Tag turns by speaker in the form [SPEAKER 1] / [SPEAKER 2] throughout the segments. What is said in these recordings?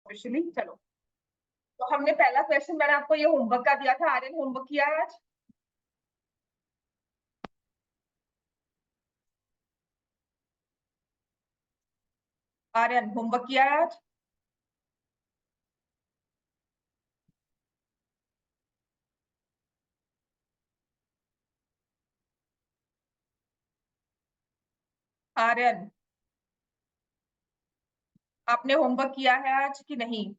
[SPEAKER 1] Officially. चलो, तो हमने पहला क्वेश्चन, मैंने आपको ये होमवर्क का दिया था। आर्यन होमवर्क किया है आज? आर्यन होमवर्क किया है आज? आर्यन, आपने होमवर्क किया है आज कि नहीं?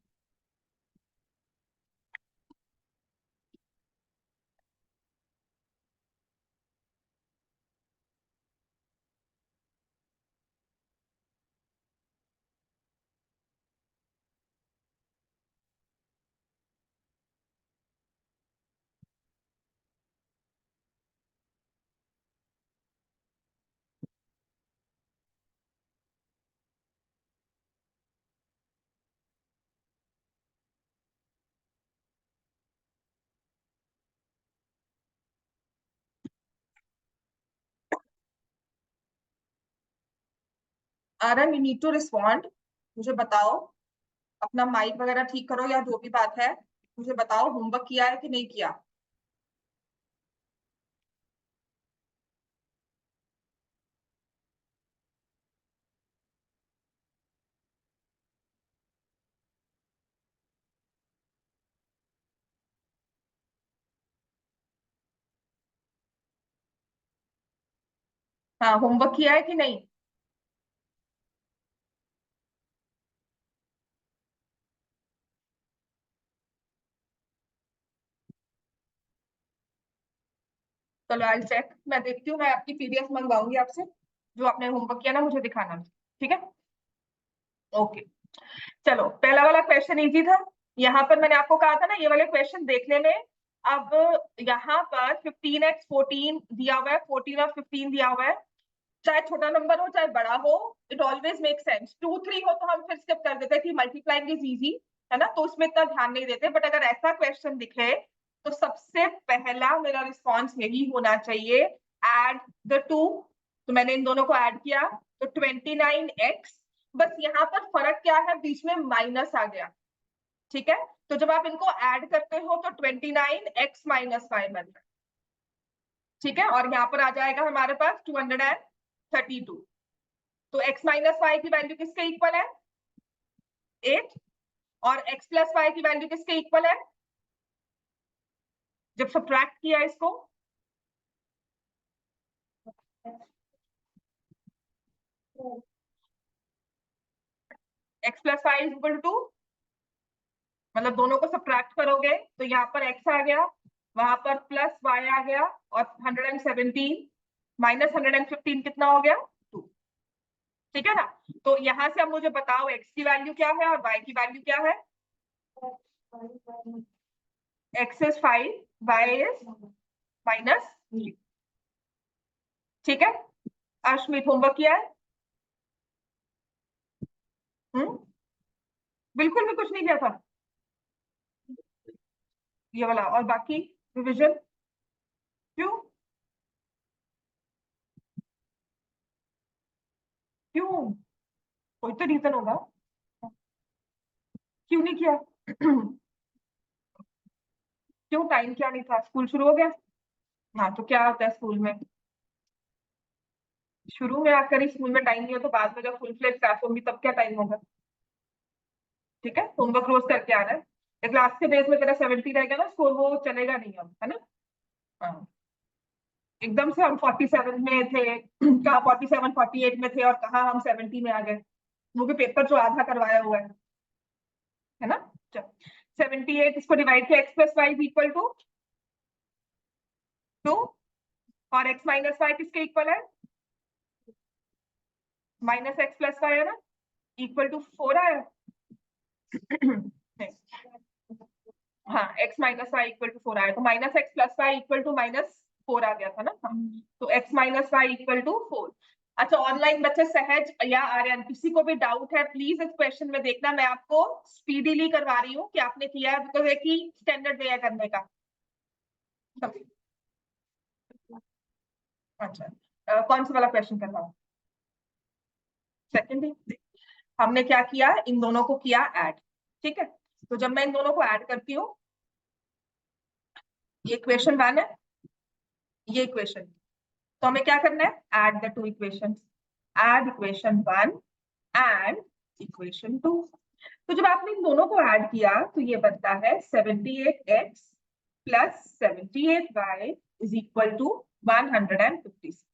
[SPEAKER 1] Aryan, you need to respond. मुझे बताओ, अपना माइक वगैरह ठीक करो या जो भी बात है, मुझे बताओ होमवर्क किया है कि नहीं किया। हाँ, होमवर्क किया है कि नहीं? चलो आई चेक, मैं देखती हूँ, मैं आपकी पीडीएफ मंगवाऊंगी आपसे। जो आपने होमवर्क किया ना, मुझे दिखाना। ठीक है, ओके। चलो, पहला वाला क्वेश्चन इजी था। यहाँ पर मैंने आपको कहा था ना, ये वाले क्वेश्चन देखने में। अब यहाँ पर 15x14 दिया हुआ है, 14 और 15 दिया हुआ है। चाहे छोटा नंबर हो चाहे बड़ा हो, इट ऑलवेज मेक सेंस। 2 3 हो तो हम फिर स्किप कर देते हैं कि मल्टीप्लाइंग इज इजी, है ना, तो उसमें इतना ध्यान नहीं देते। बट अगर ऐसा क्वेश्चन दिखे तो सबसे पहला मेरा रिस्पॉन्स यही होना चाहिए, एड द टू। तो मैंने इन दोनों को ऐड किया, तो 29x। बस यहाँ पर फर्क क्या है, बीच में माइनस आ गया। ठीक है, तो जब आप इनको ऐड करते हो तो 29x - 5 बनता है। ठीक है, और यहाँ पर आ जाएगा हमारे पास 232। तो x - 5 की वैल्यू किसके इक्वल है? 8। और x+y की वैल्यू किसके इक्वल है जब सब्ट्रैक्ट किया इसको? x+y = 2, मतलब दोनों को सब्ट्रैक्ट करोगे तो यहाँ पर x आ गया, वहां पर +y आ गया, और 117 - 115 कितना हो गया? 2। ठीक है ना? तो यहां से अब मुझे बताओ x की वैल्यू क्या है और y की वैल्यू क्या है? x is 5, y is -3। ठीक है, अश्मित होमवर्क किया है? हम्म, बिल्कुल भी कुछ नहीं किया था ये वाला, और बाकी रिविजन? क्यों? क्यों? कोई तो रीजन होगा। क्यों नहीं किया? क्यों, टाइम क्या नहीं था? स्कूल शुरू हो गया? हाँ, तो क्या होता है स्कूल में? शुरू में आकर ही स्कूल में टाइम नहीं हो तो बाद में जब फुल फ्लेज क्लास होगी तब क्या टाइम होगा? ठीक है, होमवर्क रोज करके आ रहा है। क्लास के बेस में तेरा 70 रहेगा ना स्कोर, वो चलेगा नहीं अब, है ना? हाँ, एकदम से हम 47 में थे, कहाँ 47 48 में थे, और कहाँ हम 70 में आ गए। वो भी पेपर जो आधा करवाया हुआ है ना? चल, 78, इसको डिवाइड किया, x+y = 2, और x - 5 किसके इक्वल है? -x+y है ना, =4 आया। हाँ, x - y = 4 आया, तो -x+y = -4 आ गया था ना। हाँ, तो x - y = 4। अच्छा, ऑनलाइन बच्चे सहज या आर्यन, किसी को भी डाउट है प्लीज इस क्वेश्चन में देखना। मैं आपको स्पीडीली करवा रही हूँ कि आपने किया है, बिकॉज एक ही स्टैंडर्ड वे है करने का। अच्छा, कौन सा वाला क्वेश्चन करना? सेकंड ही। हमने क्या किया, इन दोनों को किया ऐड। ठीक है, तो जब मैं इन दोनों को ऐड करती हूँ, ये इक्वेशन 1 है, ये इक्वेशन, तो हमें क्या करना है, add the two equation, add equation 1 and equation 2। तो जब आपने इन दोनों को ऐड किया तो ये बनता है 78x plus 78y is equal to 150।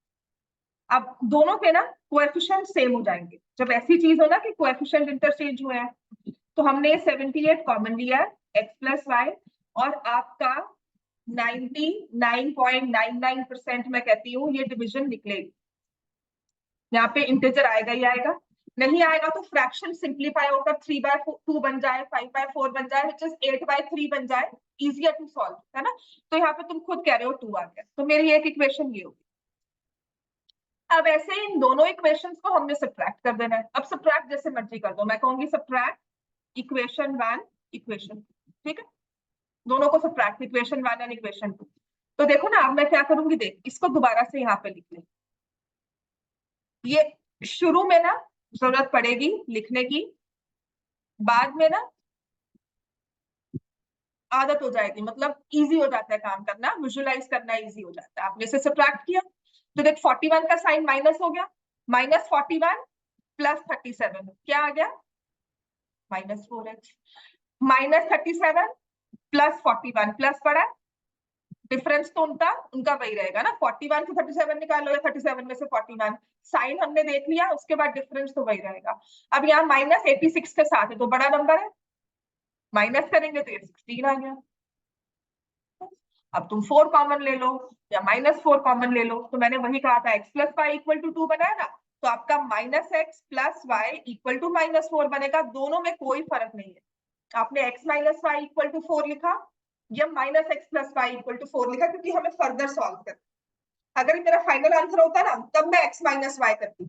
[SPEAKER 1] अब दोनों के ना कोएफिशिएंट सेम हो जाएंगे। जब ऐसी चीज हो ना कि कोएफिशिएंट इंटरचेंज हुए हैं, तो हमने 78 कॉमन लिया है, x प्लस वाई, और आपका 99.99% मैं कहती हूँ ये डिविजन निकलेगी। यहाँ पे इंटीजर आएगा ही आएगा, नहीं आएगा तो फ्रैक्शन सिंप्लीफाई होकर 3/2 बन जाए, 5/4 बन जाए, which is 8/3 बन जाए, इजियर टू सॉल्व, है ना। तो यहाँ पे तुम खुद कह रहे हो 2 आ गया, तो मेरी एक इक्वेशन ये होगी। अब ऐसे इन दोनों इक्वेशंस को हमने सब्ट्रैक्ट कर देना है। अब सब्ट्रैक्ट जैसे मर्जी कर दो, मैं कहूंगी सब्ट्रैक्ट इक्वेशन 1 इक्वेशन 2, ठीक है, दोनों को सब्ट्रैक्ट, इक्वेशन 1 एंड इक्वेशन 2। तो देखो ना, अब मैं क्या करूंगी, देख इसको दोबारा से यहाँ पे लिख ले। ये शुरू में ना जरूरत पड़ेगी लिखने की, बाद में ना आदत हो जाएगी, मतलब इजी हो जाता है काम करना, विजुअलाइज करना इजी हो जाता है। आपने इसे सब्ट्रैक्ट किया तो देख 41 का साइन माइनस हो गया, -41 प्लस 37 क्या आ गया, -4x, -37 प्लस 41 प्लस पड़ा, डिफरेंस तो उनका उनका वही रहेगा ना, 41 से 37 निकालो या 37 में से 41, साइन हमने देख लिया, उसके बाद डिफरेंस तो वही रहेगा। अब यहाँ -86 के साथ है तो बड़ा नंबर है, माइनस करेंगे तो ये 16 आ गया। अब तुम 4 कॉमन ले लो या -4 कॉमन ले लो, तो मैंने वही कहा था x plus y equal to 2 बनाया ना, तो आपका -x plus y equal to -4 बनेगा, दोनों में कोई फर्क नहीं है। आपने x minus y equal to 4 लिखा या -x plus y equal to 4 लिखा, क्योंकि हमें फर्दर सॉल्व करना। अगर मेरा फाइनल आंसर होता ना, तब मैं x माइनस वाई करती,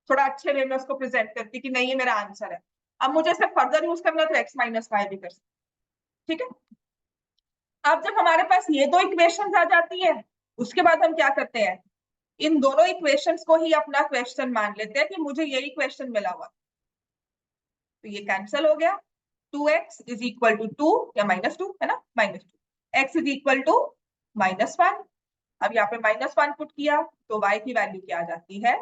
[SPEAKER 1] थोड़ा अच्छे वे में उसको प्रेजेंट करती कि नहीं ये मेरा आंसर है। अब मुझे सिर्फ फर्दर यूज करना तो x माइनस वाई भी कर सकते, ठीक है। अब जब हमारे पास ये दो इक्वेशंस आ जाती है, उसके बाद हम क्या करते हैं, इन दोनों इक्वेशंस को ही अपना क्वेश्चन मान लेते हैं कि मुझे यही क्वेश्चन मिला हुआ, तो ये कैंसिल हो गया, 2x इज इक्वल टू 2 या -2 है ना, -2, x इज इक्वल टू -1। अब यहाँ पे -1 पुट किया तो y की वैल्यू क्या आ जाती है,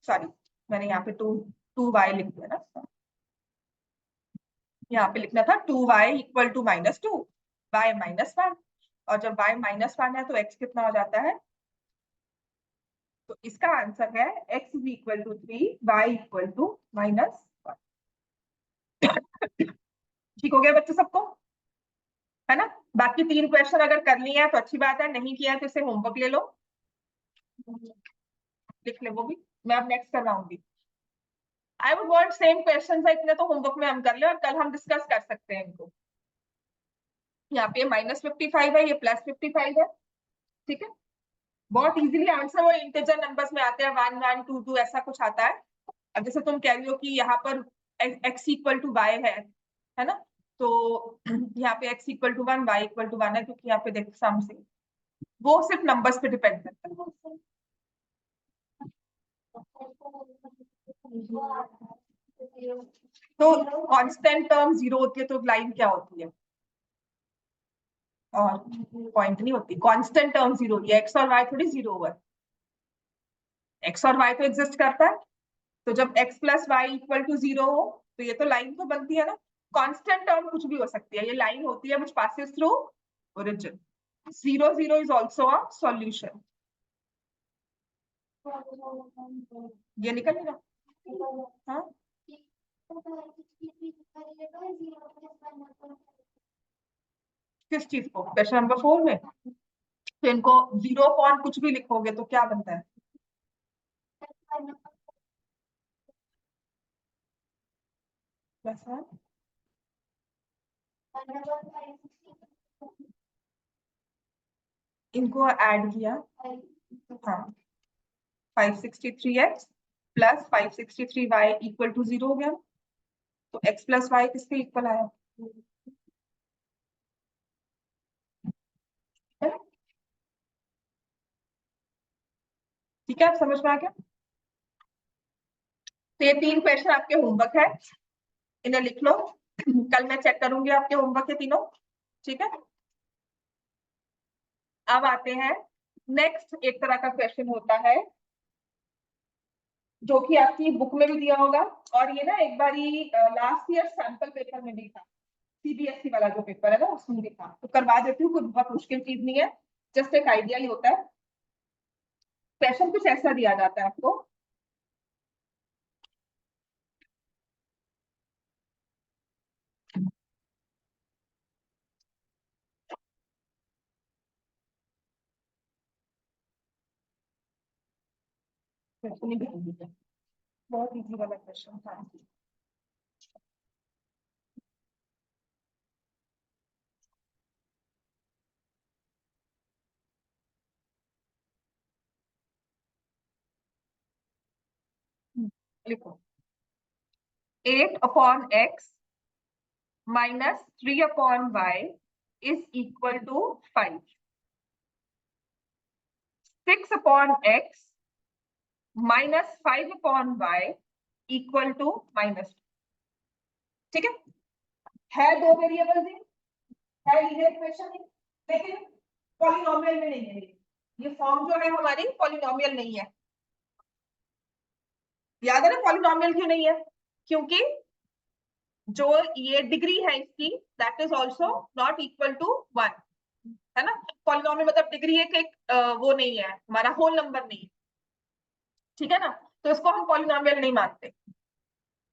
[SPEAKER 1] सॉरी मैंने यहाँ पे 2y लिख दिया ना, यहाँ पे लिखना था 2y इक्वल टू -2, y -1, और जब y -1 है तो x कितना हो जाता है, तो इसका आंसर है x is equal to 3, y equal to -1। ठीक हो गया बच्चों सबको, है ना। बाकी 3 क्वेश्चन अगर कर लिए हैं तो अच्छी बात है, नहीं किया है तो इसे होमवर्क ले लो, लिख ले वो भी, मैं अब नेक्स्ट करवाऊंगी। I would want same questions है, इतने तो होमवर्क में हम कर ले और कल हम डिस्कस कर सकते हैं इनको। यहाँ पे -55 है, ये +55 है, ठीक है। बहुत इजीली आंसर वो इंटीजर नंबर्स में आते हैं, 1 1 2 2 ऐसा कुछ आता है। अब जैसे तुम कह रही हो कि यहाँ पर x इक्वल टू वाई है ना, तो यहाँ पे x equal to 1, y equal to 1 है, क्योंकि यहाँ पे देखो सामने वो सिर्फ नंबर्स पे डिपेंड करता है। तो कांस्टेंट टर्म 0 होती है तो लाइन क्या होती है, और पॉइंट नहीं होती, कांस्टेंट टर्म 0 होती है, x और y थोड़ी 0 हुआ है, x और y तो एग्जिस्ट करता है, तो जब x plus y equal to 0 हो तो ये तो लाइन तो बनती है ना। कांस्टेंट टर्म कुछ भी हो सकती है, ये लाइन होती है which passes through origin. 0 0 is also a solution, ये निकल गया। हाँ, किस चीज को, क्वेश्चन नंबर 4 में, तो इनको 0 पॉइंट कुछ भी लिखोगे तो क्या बनता है, कैसा है, इनको ऐड किया, हाँ 563x plus 563y equal to 0 हो गया, तो x प्लस वाई किसके इक्वल आया, ठीक है, आप समझ में आ गया? तो ये 3 क्वेश्चन आपके होमवर्क है, इन्हें लिख लो। कल मैं चेक करूंगी आपके होमवर्क के तीनों। ठीक है, अब आते हैं नेक्स्ट। एक तरह का क्वेश्चन होता है जो कि आपकी बुक में भी दिया होगा, और ये ना एक बारी लास्ट ईयर सैंपल पेपर में भी था, सीबीएसई वाला जो पेपर है ना उसमें भी था। तो करवा देती हूँ, कुछ बहुत मुश्किल चीज नहीं है, जस्ट एक आइडिया ही होता है। क्वेश्चन कुछ ऐसा दिया जाता है आपको, क्वेश्चन ही बहुत इजी वाला क्वेश्चन था। लिखो, 8/x minus 3/y is equal to 5. 6/x minus 5/y equal to -2. ठीक है 2 वेरिएबल्स है लीनियर इक्वेशन, लेकिन पॉलिनोमियल में नहीं है। ये फॉर्म जो है हमारी पॉलिनोमियल नहीं है। याद है ना पॉलिनोमियल क्यों नहीं है? क्योंकि जो ये डिग्री है इसकी, that is also not equal to 1, है ना। पॉलिनोमियल मतलब डिग्री एक वो नहीं है, हमारा होल नंबर नहीं है। ठीक है ना, तो इसको हम पॉलिनोमियल नहीं मानते,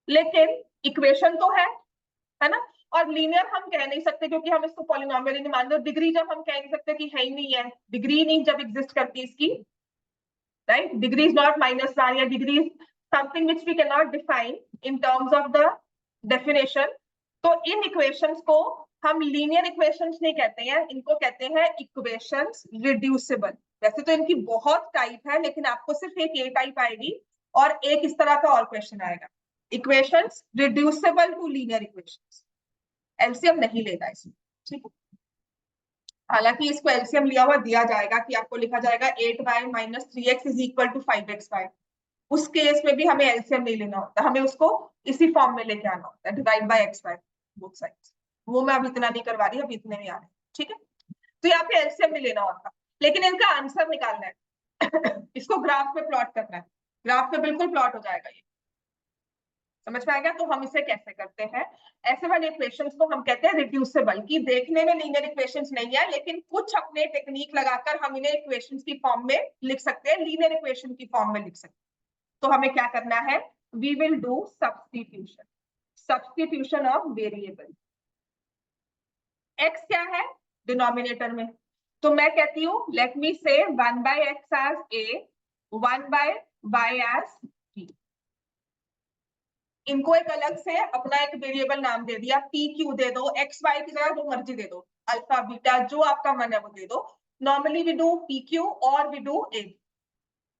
[SPEAKER 1] लेकिन इक्वेशन तो है ना। और लीनियर हम कह नहीं सकते क्योंकि हम इसको पॉलिनोमियल ही नहीं मानते। डिग्री जब हम कह नहीं सकते कि है ही नहीं है, डिग्री नहीं जब एग्जिस्ट करती इसकी, right? Degree is not -1, या degree is something which we cannot define in terms of the definition. तो इन इक्वेशंस को हम लीनियर इक्वेशंस नहीं कहते हैं, इनको कहते हैं इक्वेशंस रिड्यूसिबल। वैसे तो इनकी बहुत टाइप है, लेकिन आपको सिर्फ एक ए टाइप आएगी और एक इस तरह का और क्वेश्चन आएगा, equations reducible to linear equations. LCM नहीं लेगा इसमें, ठीक है। हालांकि इसको एलसीएम लिया हुआ दिया जाएगा कि आपको लिखा जाएगा 8y minus 3x is equal to 5xy। उस केस में भी हमें एलसीएम नहीं लेना होता, हमें उसको इसी फॉर्म में लेके आना होता है, divide by x y both sides. वो मैं अब इतना नहीं करवा रही, अब इतने में आ रहे हैं। ठीक है, तो यहाँ पे एलसीएम नहीं लेना होता, लेकिन इनका आंसर निकालना है। इसको ग्राफ पे प्लॉट करना है, ग्राफ पे बिल्कुल प्लॉट हो जाएगा ये। समझ में आ गया? तो हम इसे कैसे करते हैं, ऐसे वाले इक्वेशंस को हम कहते हैं रिड्यूसिबल, कि देखने में लीनियर इक्वेशंस नहीं है, लेकिन कुछ अपने टेक्निक लगाकर हम इन्हें इक्वेशंस की फॉर्म में लिख सकते हैं, लीनियर इक्वेशन की फॉर्म में लिख सकते हैं। तो हमें क्या करना है, we will do substitution, substitution of variable. X क्या है डिनोमिनेटर में, तो मैं कहती हूँ लेट मी से 1/x as a, 1/y as b। इनको एक अलग से अपना एक वेरिएबल नाम दे दिया, पी क्यू दे दो, एक्स वाई की जगह जो मर्जी दे दो, अल्फा बीटा जो आपका मन है वो दे दो। Normally we do p q और वी डू ए।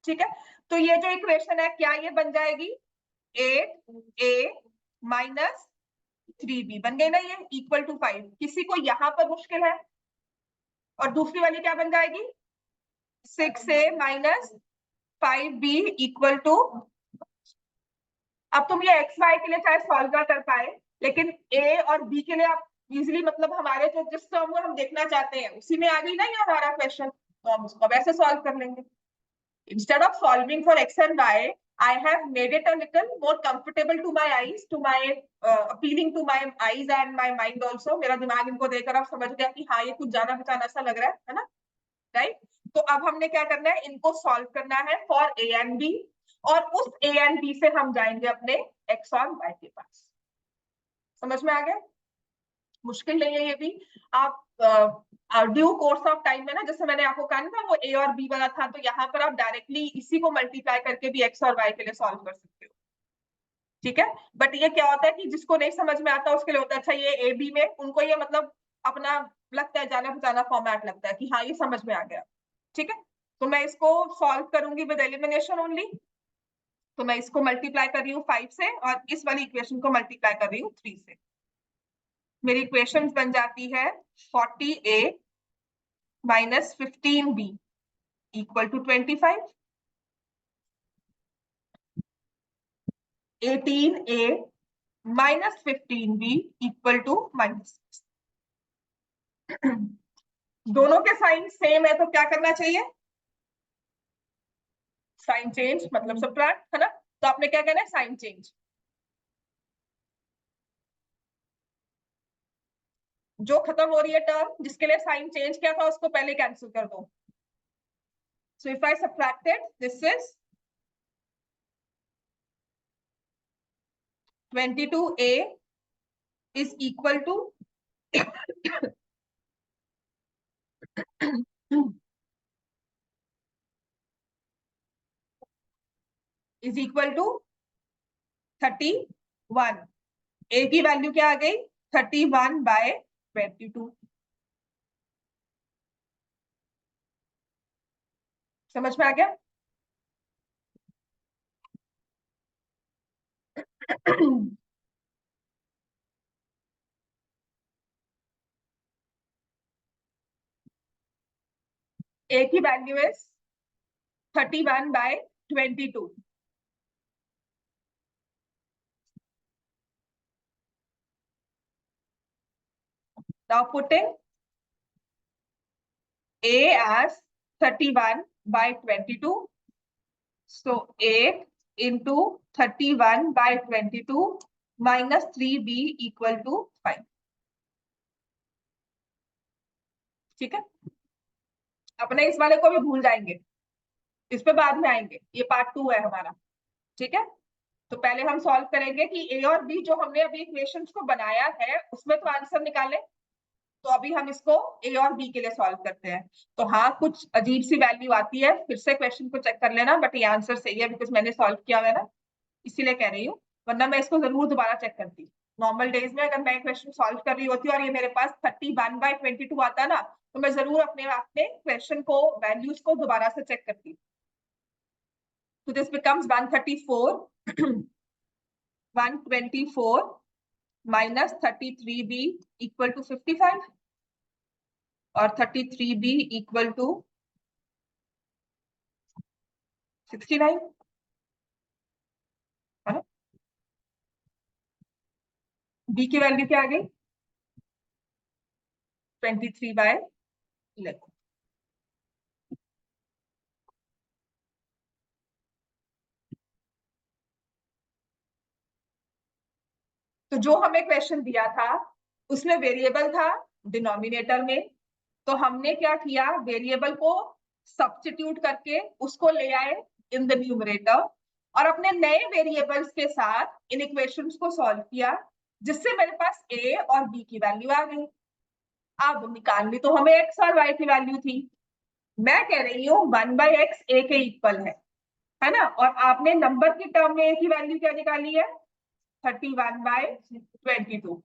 [SPEAKER 1] ठीक है, तो ये जो इक्वेशन है क्या ये बन जाएगी, 8a minus 3b बन गई ना, ये इक्वल टू 5। किसी को यहाँ पर मुश्किल है? और दूसरी वाली क्या बन जाएगी, 6a minus 5b equal to. अब तुम ये एक्स वाई के लिए चाहे सॉल्व ना कर पाए, लेकिन ए और बी के लिए आप इजिली, मतलब हमारे जो जिस टर्म को हम देखना चाहते हैं उसी में आ गई ना ये हमारा क्वेश्चन, तो हम उसको वैसे सॉल्व कर लेंगे। Instead of solving for x and y, I have made it a little more comfortable to my eyes, to my appealing to my eyes and my mind also. मेरा दिमाग इनको देखकर आप समझ गया कि हाँ ये कुछ जाना पहचाना सा लग रहा है ना, राइट। तो अब हमने क्या करना है, इनको सॉल्व करना है फॉर ए एंड बी, और उस ए एंड बी से हम जाएंगे अपने एक्स और वाई के पास। समझ में आ गया? मुश्किल नहीं है ये भी। आप ड्यू कोर्स ऑफ टाइम में ना, जैसे मैंने आपको कहा ना वो ए और बी वाला था, तो यहाँ पर आप डायरेक्टली इसी को मल्टीप्लाई करके भी एक्स और वाई के लिए सॉल्व कर सकते हो। ठीक है, बट ये क्या होता है कि जिसको नहीं समझ में आता उसके लिए होता है अच्छा ये ए बी में, उनको ये मतलब अपना लगता है जाना पहचाना फॉर्मेट लगता है कि हाँ ये समझ में आ गया। ठीक है, तो मैं इसको सॉल्व करूंगी विद एलिमिनेशन ओनली। तो मैं इसको मल्टीप्लाई कर रही हूँ 5 से, और इस वाली इक्वेशन को मल्टीप्लाई कर रही हूँ 3 से। मेरी इक्वेशन बन जाती है 40a minus 15b equal to 25। 18a minus 15b equal to -6। दोनों के साइन सेम है तो क्या करना चाहिए? साइन चेंज मतलब सब्ट्रैक्ट, है ना? तो आपने क्या कहना है? Sign change. जो खत्म हो रही है टर्म जिसके लिए साइन चेंज किया था उसको पहले कैंसिल कर दो। So if I subtracted this is 22a is equal to is equal to 31। a की वैल्यू क्या आ गई? 31/22। समझ में आ गया? a की value is 31/22। Now putting a as 31/22. So 8 into 31/22 minus 3b equal to 5। ठीक है, अपने इस वाले को भी भूल जाएंगे, इस पे बाद में आएंगे, ये पार्ट 2 है हमारा। ठीक है, तो पहले हम सॉल्व करेंगे कि ए और बी जो हमने अभी इक्वेशंस को बनाया है उसमें तो आंसर निकाले। तो अभी हम इसको ए और बी के लिए सॉल्व करते हैं। तो हाँ, कुछ अजीब सी वैल्यू आती है, फिर से क्वेश्चन को चेक कर लेना, बट ये आंसर सही है बिकॉज मैंने सॉल्व किया हुआ है ना, इसीलिए कह रही हूँ, वरना मैं इसको जरूर दोबारा चेक करती। नॉर्मल डेज में अगर मैं क्वेश्चन सॉल्व कर रही होती और ये मेरे पास 31/22 आता ना, तो मैं जरूर अपने क्वेश्चन को वैल्यूज को दोबारा से चेक करती। तो this becomes 124 minus 33b equal to 55 और 33b equal to 69, है ना? b की वैल्यू क्या आ गई? 23/11। तो जो हमें क्वेश्चन दिया था उसमें वेरिएबल था डिनोमिनेटर में, तो हमने क्या किया? वेरिएबल को सब्स्टिट्यूट करके उसको ले आए इन द न्यूमरेटर और अपने नए वेरिएबल्स के साथ इन इक्वेशंस को सॉल्व किया, जिससे मेरे पास a और b की वैल्यू आ गई। अब निकालनी तो हमें x और y की वैल्यू थी। मैं कह रही हूँ 1/x a के इक्वल है ना? और आपने नंबर की टर्म में a की वैल्यू क्या निकाली है? 31/22।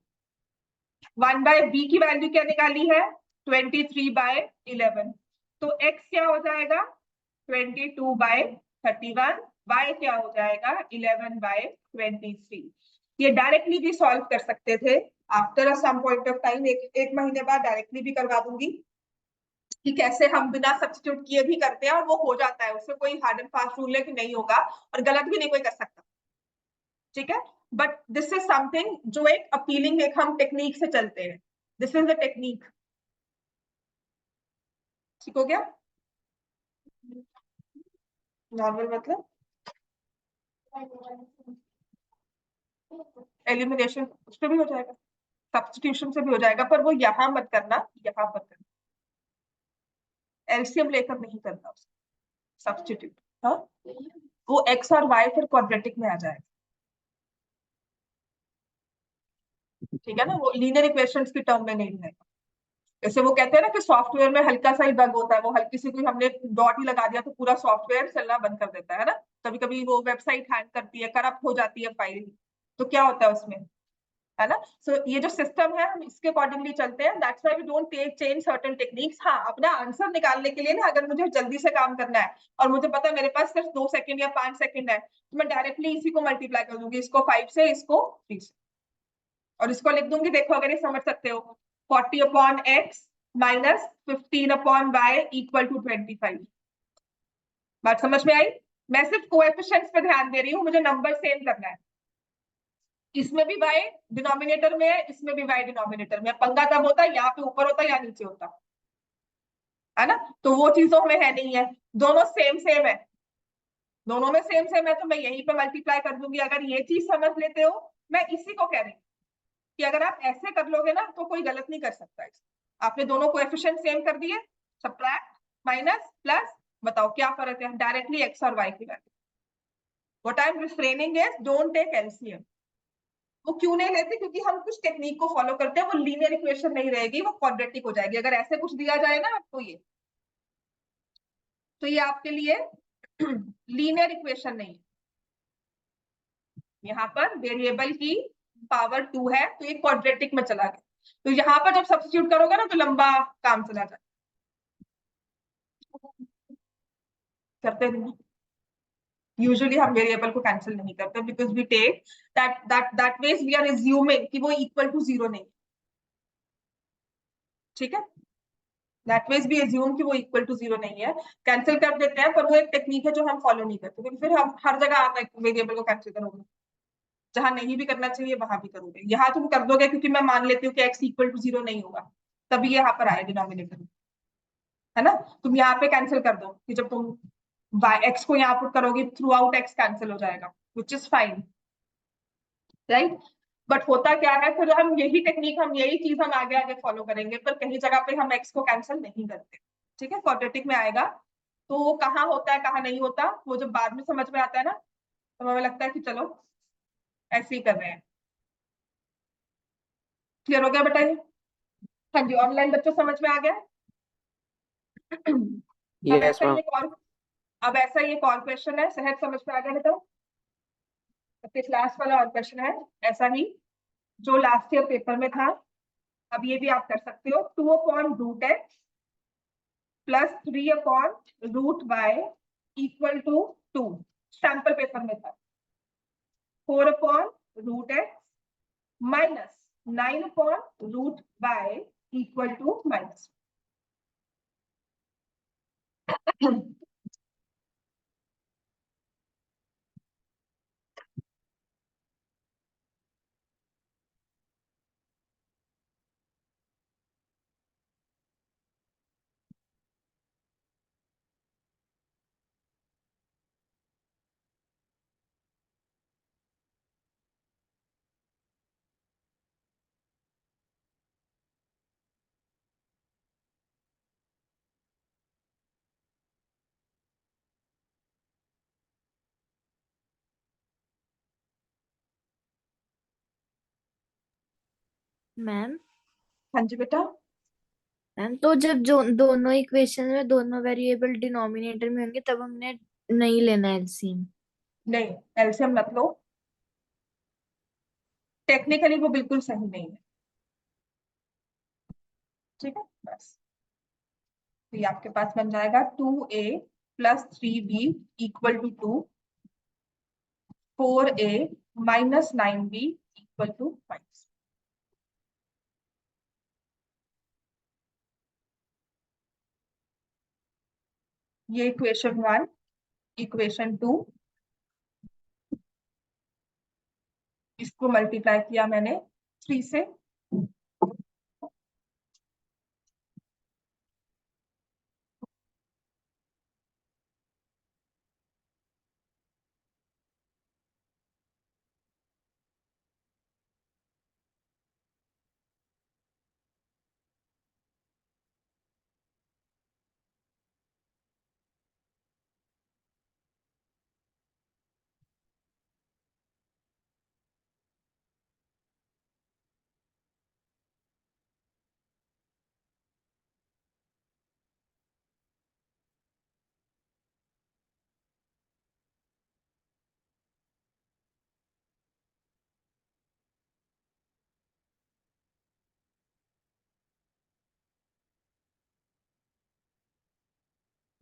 [SPEAKER 1] 1/b की वैल्यू क्या निकाली है? 23/11। तो x क्या हो जाएगा? 22/31। y क्या हो जाएगा? 11/23। ये डायरेक्टली भी सॉल्व कर सकते थे, after some point of time, एक महीने बाद डायरेक्टली भी करवा दूंगी कि कैसे हम बिना सब्स्टिट्यूट किए भी करते हैं और वो हो जाता है, उसमें कोई हार्ड एंड फास्ट रूल है कि नहीं होगा और गलत भी नहीं कोई कर सकता। ठीक है, बट दिस इज समथिंग जो एक अपीलिंग, एक हम टेक्निक से चलते हैं, दिस इज द टेक्निक। ठीक हो गया? नॉर्मल मतलब एलिमिनेशन उस पर भी हो जाएगा, सब्स्टिट्यूशन से भी हो जाएगा, पर वो यहाँ मत करना, यहाँ पर करना, एलसीएम लेकर नहीं करना उसको, सब्स्टिट्यूट। हाँ, वो एक्स और वाई फिर क्वाड्रेटिक में आ जाएगा। ठीक है ना, वो लीनियर इक्वेशंस की टर्म में नहीं रहेगा। जैसे वो कहते हैं ना कि सॉफ्टवेयर में हल्का सा ही बग होता है, वो हल्की सी कोई हमने डॉट ही लगा दिया तो पूरा सॉफ्टवेयर चलना बंद कर देता है ना। कभी कभी वो वेबसाइट हैंग करती है, करप्ट हो जाती है फाइल, तो क्या होता है उसमें, है ना? सो ये जो सिस्टम है हम इसके अकॉर्डिंगली चलते हैं, that's why we don't change certain techniques. हाँ, अपना आंसर निकालने के लिए ना, अगर मुझे जल्दी से काम करना है और मुझे पता है मेरे पास सिर्फ 2 सेकंड या 5 सेकंड है, तो मैं डायरेक्टली इसी को मल्टीप्लाई कर दूंगी, इसको 5 से, इसको 3 से, और इसको लिख दूंगी। देखो अगर ये समझ सकते हो, 40/x minus 15/y equal to 25। बात समझ में आई? मैं सिर्फ कोएफिशिएंट्स पे ध्यान दे रही हूँ, मुझे नंबर सेम करना है। इसमें भी y डिनोमिनेटर में है, इसमें भी y डिनोमिनेटर में है। पंगा तब होता है यहाँ पे ऊपर होता है या नीचे होता है ना, तो वो चीजों में है नहीं है, दोनों सेम सेम है, दोनों में सेम सेम है, तो मैं यहीं पे मल्टीप्लाई कर दूंगी। अगर ये चीज समझ लेते हो, मैं इसी को कह रही हूँ कि अगर आप ऐसे कर लोगे ना तो कोई गलत नहीं कर सकता है। आपने दोनों कोएफिशिएंट सेम कर दिए, सब्ट्रैक्ट माइनस प्लस, बताओ क्या फर्क है, डायरेक्टली एक्स और वाई की value. What I am refraining is don't take LCM. वो क्यों नहीं लेते, क्योंकि हम कुछ टेक्निक को फॉलो करते हैं, वो लीनियर इक्वेशन नहीं रहेगी, वो क्वाड्रेटिक हो जाएगी। अगर ऐसे कुछ दिया जाए ना आपको ये, तो ये आपके लिए लीनियर इक्वेशन नहीं है। यहाँ पर वेरिएबल की पावर 2 है तो ये क्वाड्रेटिक में चला गया, तो यहाँ पर जब सब्स्टिट्यूट करोगे ना तो लंबा काम चला जाए, करते नहीं। यूजुअली हम वेरिएबल को कैंसिल नहीं करते, because we take that means we are assuming कि वो इक्वल टू जीरो नहीं, ठीक है, दैट मींस वी एज्यूम कि वो इक्वल टू जीरो नहीं है, कैंसिल कर देते हैं, पर वो एक टेक्निक है जो हम फॉलो नहीं करते, क्योंकि फिर हम हर जगह आप वेरिएबल को कैंसिल करोगे, जहां नहीं भी करना चाहिए वहां भी करोगे। यहाँ तुम कर दोगे क्योंकि मैं मान लेती हूँ कि एक्स इक्वल टू जीरो नहीं होगा, तभी यहाँ पर आए डिनोमिनेटर, है ना। तुम यहाँ पे कैंसिल कर दो कि जब तुम एक्स को यहाँ पुट करोगे थ्रू आउट एक्स कैंसिल हो जाएगा, which is fine, right. But होता क्या है, फिर हम यही टेक्निक, हम यही चीज हम आगे आगे फॉलो करेंगे, पर कहीं जगह पे हम एक्स को कैंसिल नहीं करते, ठीक है, क्वाड्रेटिक में आएगा। तो वो कहाँ होता है कहाँ नहीं होता, वो जब बाद में समझ में आता है ना, तो हमें लगता है कि चलो ऐसे ही कर रहे हैं। क्लियर हो गया बेटा ये? हाँ जी, ऑनलाइन बच्चों समझ में आ गया। अब
[SPEAKER 2] यस
[SPEAKER 1] ऐसा ही
[SPEAKER 2] मैम।
[SPEAKER 1] एक और अब ऐसा ही एक और क्वेश्चन है, सहज समझ में आ गया बेटा। सबके लास्ट वाला और क्वेश्चन है ऐसा ही, जो लास्ट ईयर पेपर में था। अब ये भी आप कर सकते हो, 2/√x plus 3/√y equal to 2, sample paper में था। 4/√x minus 9/√y equal to minus.
[SPEAKER 3] Ma'am
[SPEAKER 1] हाँ जी बेटा।
[SPEAKER 3] मैम तो जब जो दोनों इक्वेशन में दोनों वेरिएबल डिनोमिनेटर में होंगे तब हमने नहीं लेना एलसीएम।
[SPEAKER 1] नहीं, एलसीएम मत लो, टेक्निकली वो बिल्कुल सही नहीं है, ठीक है। बस तो ये आपके पास बन जाएगा 2a plus 3b equal to 2, 4a minus 9b equal to minus. ये इक्वेशन 1, इक्वेशन 2, इसको मल्टीप्लाई किया मैंने 3 से,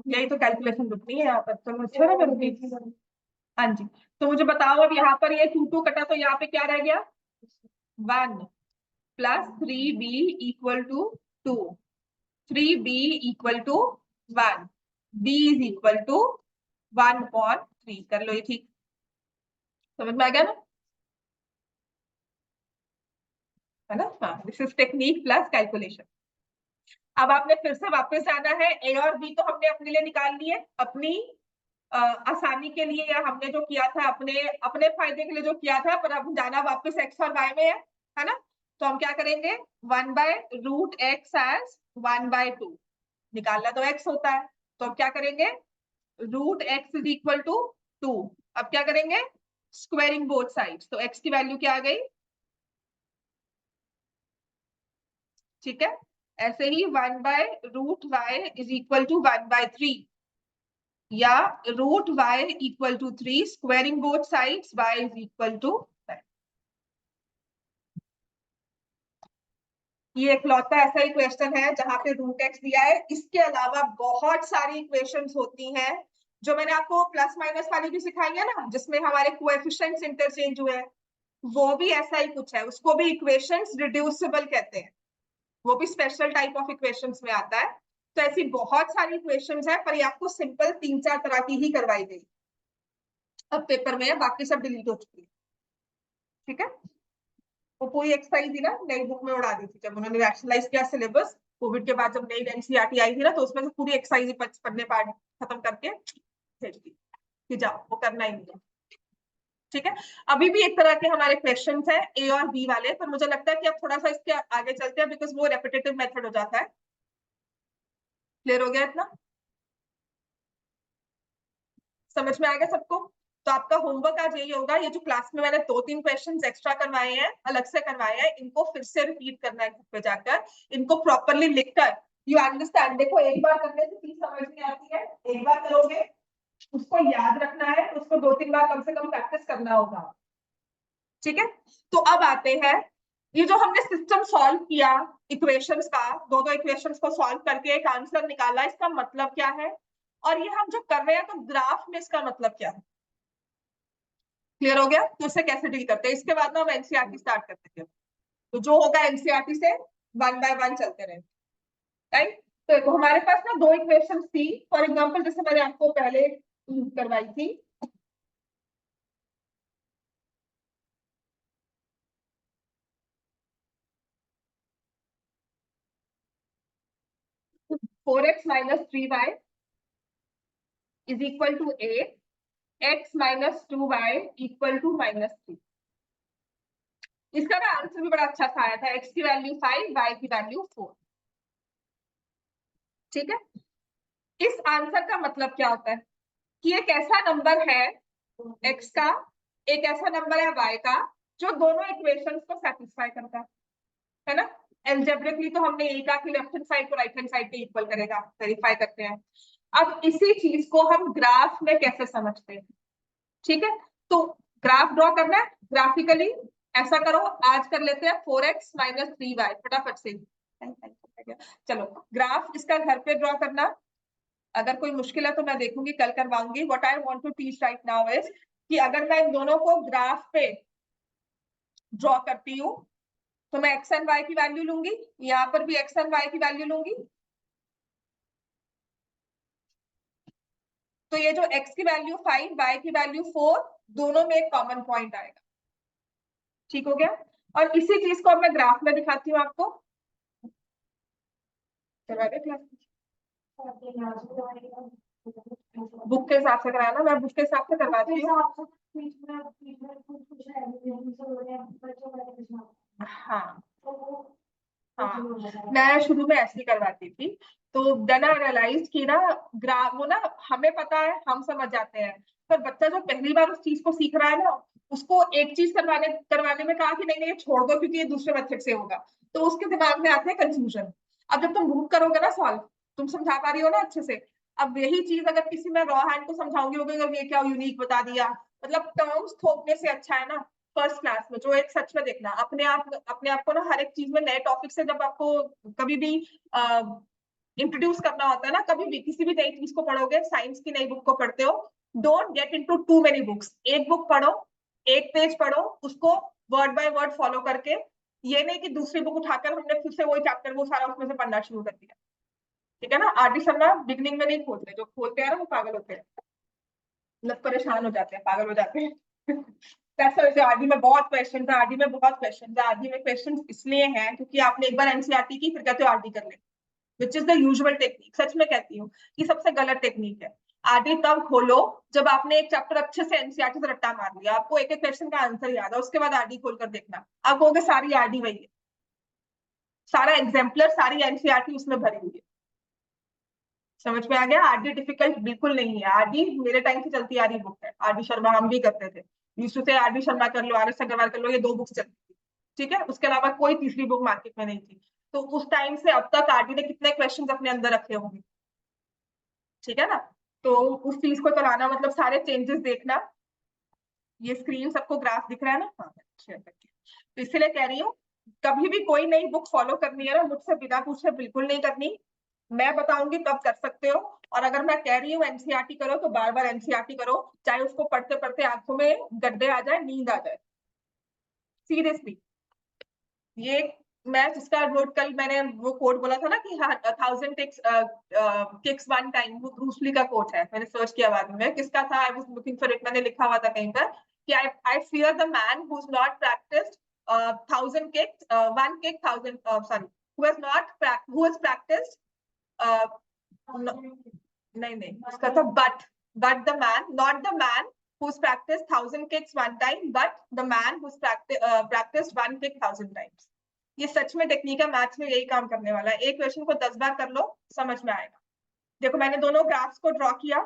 [SPEAKER 1] यही तो कैलकुलेशन रुकनी है यहाँ पर, तो अच्छा ना मैं रुकी। हाँ जी, तो मुझे बताओ अब यहाँ पर ये 2 2 कटा तो यहाँ पे क्या रह गया, 1 plus 3b equal to 2, 3b equal to 1, b is equal to 1/3। कर लो ये ठीक, समझ में आ गया ना। है ना। हाँ, this is technique plus calculation. अब आपने फिर से वापस जाना है, ए और बी तो हमने अपने लिए निकाल लिए, अपनी आसानी के लिए, या हमने जो किया था अपने अपने फायदे के लिए जो किया था, पर अब जाना वापस एक्स और वाई में है ना। तो हम क्या करेंगे, 1/√x एज 1/2, निकालना तो x होता है, तो अब क्या करेंगे, √x इज इक्वल टू 2। अब क्या करेंगे, स्क्वायरिंग बोथ साइड्स, तो x की वैल्यू क्या आ गई, ठीक है। ऐसे ही 1/√y इज इक्वल टू 1/3, या √y equal to 3, squaring both sides y is equal to, ये इकलौता ऐसा ही क्वेश्चन है जहां पे √x दिया है। इसके अलावा बहुत सारी इक्वेशंस होती हैं जो मैंने आपको प्लस माइनस वाली भी सिखाई है ना, जिसमें हमारे कोएफिशिएंट्स इंटरचेंज हुए हैं, वो भी ऐसा ही कुछ है, उसको भी इक्वेशंस रिड्यूसिबल कहते हैं, वो भी स्पेशल टाइप ऑफ इक्वेशंस में आता है। तो ऐसी बहुत सारी इक्वेशंस है, पर ये आपको सिंपल 3-4 तरह की ही करवाई गई, अब पेपर में है, बाकी सब डिलीट हो चुकी है, ठीक है। वो पूरी एक्सरसाइज थी ना, नई बुक में उड़ा दी थी जब उन्होंने रैशनलाइज किया सिलेबस कोविड के बाद, जब नई एनसीईआरटी आई थी ना, तो उसमें से पूरी एक्सरसाइज पढ़ने पार्ट खत्म करके भेज दी कि जाओ वो करना ही नहीं है, ठीक है। अभी भी एक तरह के हमारे क्वेश्चंस हैं ए और बी वाले, पर मुझे लगता है कि अब थोड़ा सा इसके आगे चलते हैं, बिकॉज वो रेपिटेटिव मेथड हो जाता है। क्लियर हो गया इतना, समझ में आ गया सबको। तो आपका होमवर्क आज यही होगा, ये जो क्लास में मैंने 2-3 क्वेश्चंस एक्स्ट्रा करवाए हैं, अलग से करवाए हैं, इनको फिर से रिपीट करना है घर पे जाकर, इनको प्रॉपरली लिखकर, यू अंडरस्टैंड। देखो एक बार करने से चीज समझ नहीं आती है, एक बार करोगे उसको याद रखना है, उसको 2-3 बार कम से कम प्रैक्टिस करना होगा, ठीक है। तो अब आते हैं, ये जो हमने सिस्टम सॉल्व किया इक्वेशंस का, दो इक्वेशंस को सॉल्व करके एक आंसर निकाला, इसका मतलब क्या है, और ये हम जो कर रहे हैं तो ग्राफ में इसका मतलब क्या है, क्लियर हो गया। तो उससे कैसे डील करते हैं, इसके बाद ना हम एनसीईआरटी स्टार्ट करते हैं, तो जो होगा एनसीईआरटी से 1 बाय 1 चलते रहेंगे, राइट। तो देखो हमारे पास ना 2 इक्वेशन थी, फॉर एग्जांपल जैसे मैंने आपको पहले करवाई थी, (4x - 3y) is equal to 8, x - 2y equal to -3। इसका ना आंसर भी बड़ा अच्छा सा आया था, x की वैल्यू 5, y की वैल्यू 4, ठीक है। इस आंसर का मतलब क्या होता है कि एक ऐसा नंबर है x का, एक ऐसा नंबर है y का, जो दोनों इक्वेशंस को सेटिस्फाई करता है ना। एल्जेब्रिकली तो हमने यही कहा कि लेफ्ट हैंड साइड को राइट हैंड साइड पे इक्वल करेगा, वेरीफाई करते हैं। अब इसी चीज को हम ग्राफ में कैसे समझते हैं, ठीक है। तो ग्राफ ड्रॉ करना है ग्राफिकली, ऐसा करो, आज कर लेते हैं 4x - 3y फटाफट से, चलो ग्राफ इसका घर पे ड्रॉ करना। अगर कोई मुश्किल है तो मैं देखूंगी, कल करवाऊंगी। What I want to teach right now is कि अगर मैं इन दोनों को ग्राफ पे ड्रॉ करती हूँ, तो मैं एक्स एंड वाई की वैल्यू लूंगी, यहाँ पर भी एक्स एंड वाई की वैल्यू लूंगी, तो ये जो x की वैल्यू 5, y की वैल्यू 4, दोनों में एक कॉमन पॉइंट आएगा, ठीक हो गया। और इसी चीज को अब मैं ग्राफ में दिखाती हूँ आपको, करवा दे क्लास, बुक के हिसाब से कराना, मैं बुक के हिसाब से करवाती हूँ। हाँ हाँ, मैं शुरू में ऐसे ही करवाती थी, तो देन आई रियलाइज कि ना ग्राफ वो ना हमें पता है, हम समझ जाते हैं, पर बच्चा जो पहली बार उस चीज को सीख रहा है ना, उसको एक चीज करवाने में कहा कि नहीं नहीं ये छोड़ दो क्योंकि ये दूसरे मेथड से होगा, तो उसके दिमाग में आते हैं कंफ्यूजन। अब जब तुम बुक करोगे ना सॉल्व, तुम समझा पा रही हो ना अच्छे से, अब यही चीज अगर किसी में रॉ हैंड को समझाऊंगी, वो कहेगा ये क्या यूनिक बता दिया, मतलब टर्म्स थोपने से अच्छा है ना फर्स्ट क्लास में, जो एक सच में देखना अपने आप को ना हर एक चीज में नए टॉपिक से, जब आपको कभी भी इंट्रोड्यूस करना होता है ना, कभी भी किसी भी नई चीज को पढ़ोगे, साइंस की नई बुक को पढ़ते हो, don't get into two many books, एक बुक पढ़ो, एक पेज पढ़ो, उसको वर्ड बाय वर्ड फॉलो करके, ये नहीं कि दूसरी बुक उठाकर हमने फिर से वही चैप्टर वो सारा उसमें से पढ़ना शुरू कर दिया, ठीक है ना। आर्टिस्ट ना बिगनिंग में नहीं खोलते, जो खोलते हैं ना वो पागल होते हैं, मतलब परेशान हो जाते हैं, पागल हो जाते हैं आरडी में बहुत क्वेश्चन था, आरडी में बहुत क्वेश्चन था। आरडी में क्वेश्चन इसलिए हैं क्योंकि आपने एक बार एनसीईआरटी की, फिर कहते हो आरडी कर ले, which is the usual technique. सच में कहती हूँ कि सबसे गलत टेक्निक है। आरडी तब खोलो जब आपने एक चैप्टर अच्छे से एनसीईआरटी से रट्टा मार लिया, आपको एक एक क्वेश्चन का आंसर याद है, उसके बाद आरडी खोलकर देखना, आप कहोगे सारी आरडी वही है, सारा एग्जाम्पलर, सारी एनसीईआरटी उसमें भरी हुई है। समझ में आ गया? आरडी डिफिकल्ट बिल्कुल नहीं है। आरडी मेरे टाइम से चलती आ रही बुक है। आरडी शर्मा हम भी करते थे, यूजुअली से आरडी शर्मा कर लो, आर एस अग्रवाल कर लो, ये 2 बुक्स चलती थी। ठीक है, उसके अलावा कोई तीसरी बुक मार्केट में नहीं थी। तो उस टाइम से अब तक आरडी ने कितने क्वेश्चन अपने अंदर रखे होंगे, ठीक है ना? तो उस चीज को चलाना मतलब सारे चेंजेस देखना। ये स्क्रीन सबको ग्राफ दिख रहा है ना? हाँ, शेयर करके। तो इसलिए कह रही हूँ, कभी भी कोई नई बुक फॉलो करनी है ना, मुझसे बिना पूछे बिल्कुल नहीं करनी। मैं बताऊंगी तब कर सकते हो। और अगर मैं कह रही हूँ एनसीईआरटी करो, तो बार बार एनसीईआरटी करो, चाहे उसको पढ़ते पढ़ते आंखों में गड्ढे आ जाए, नींद आ जाए। सीरियसली, ये मैं जिसका नोट, कल मैंने वो कोट बोला था ना कि 1000 किक्स वन टाइम, वो ब्रूस ली का कोट है। मैंने सर्च किया बाद में किसका था, I was looking for it, मैंने लिखा हुआ था कहीं पर कि I fear the man who is not practised 1000 kicks, one kick 1000, sorry, who has not who has practised, नहीं नहीं, उसका था but the man, not the man who's practiced 1000 kicks one time, but the man who's practiced one kick 1000 times. ये सच में technique है, maths में यही काम करने वाला है। एक क्वेश्चन को 10 बार कर लो, समझ में आएगा। देखो मैंने दोनों ग्राफ्स को ड्रॉ किया।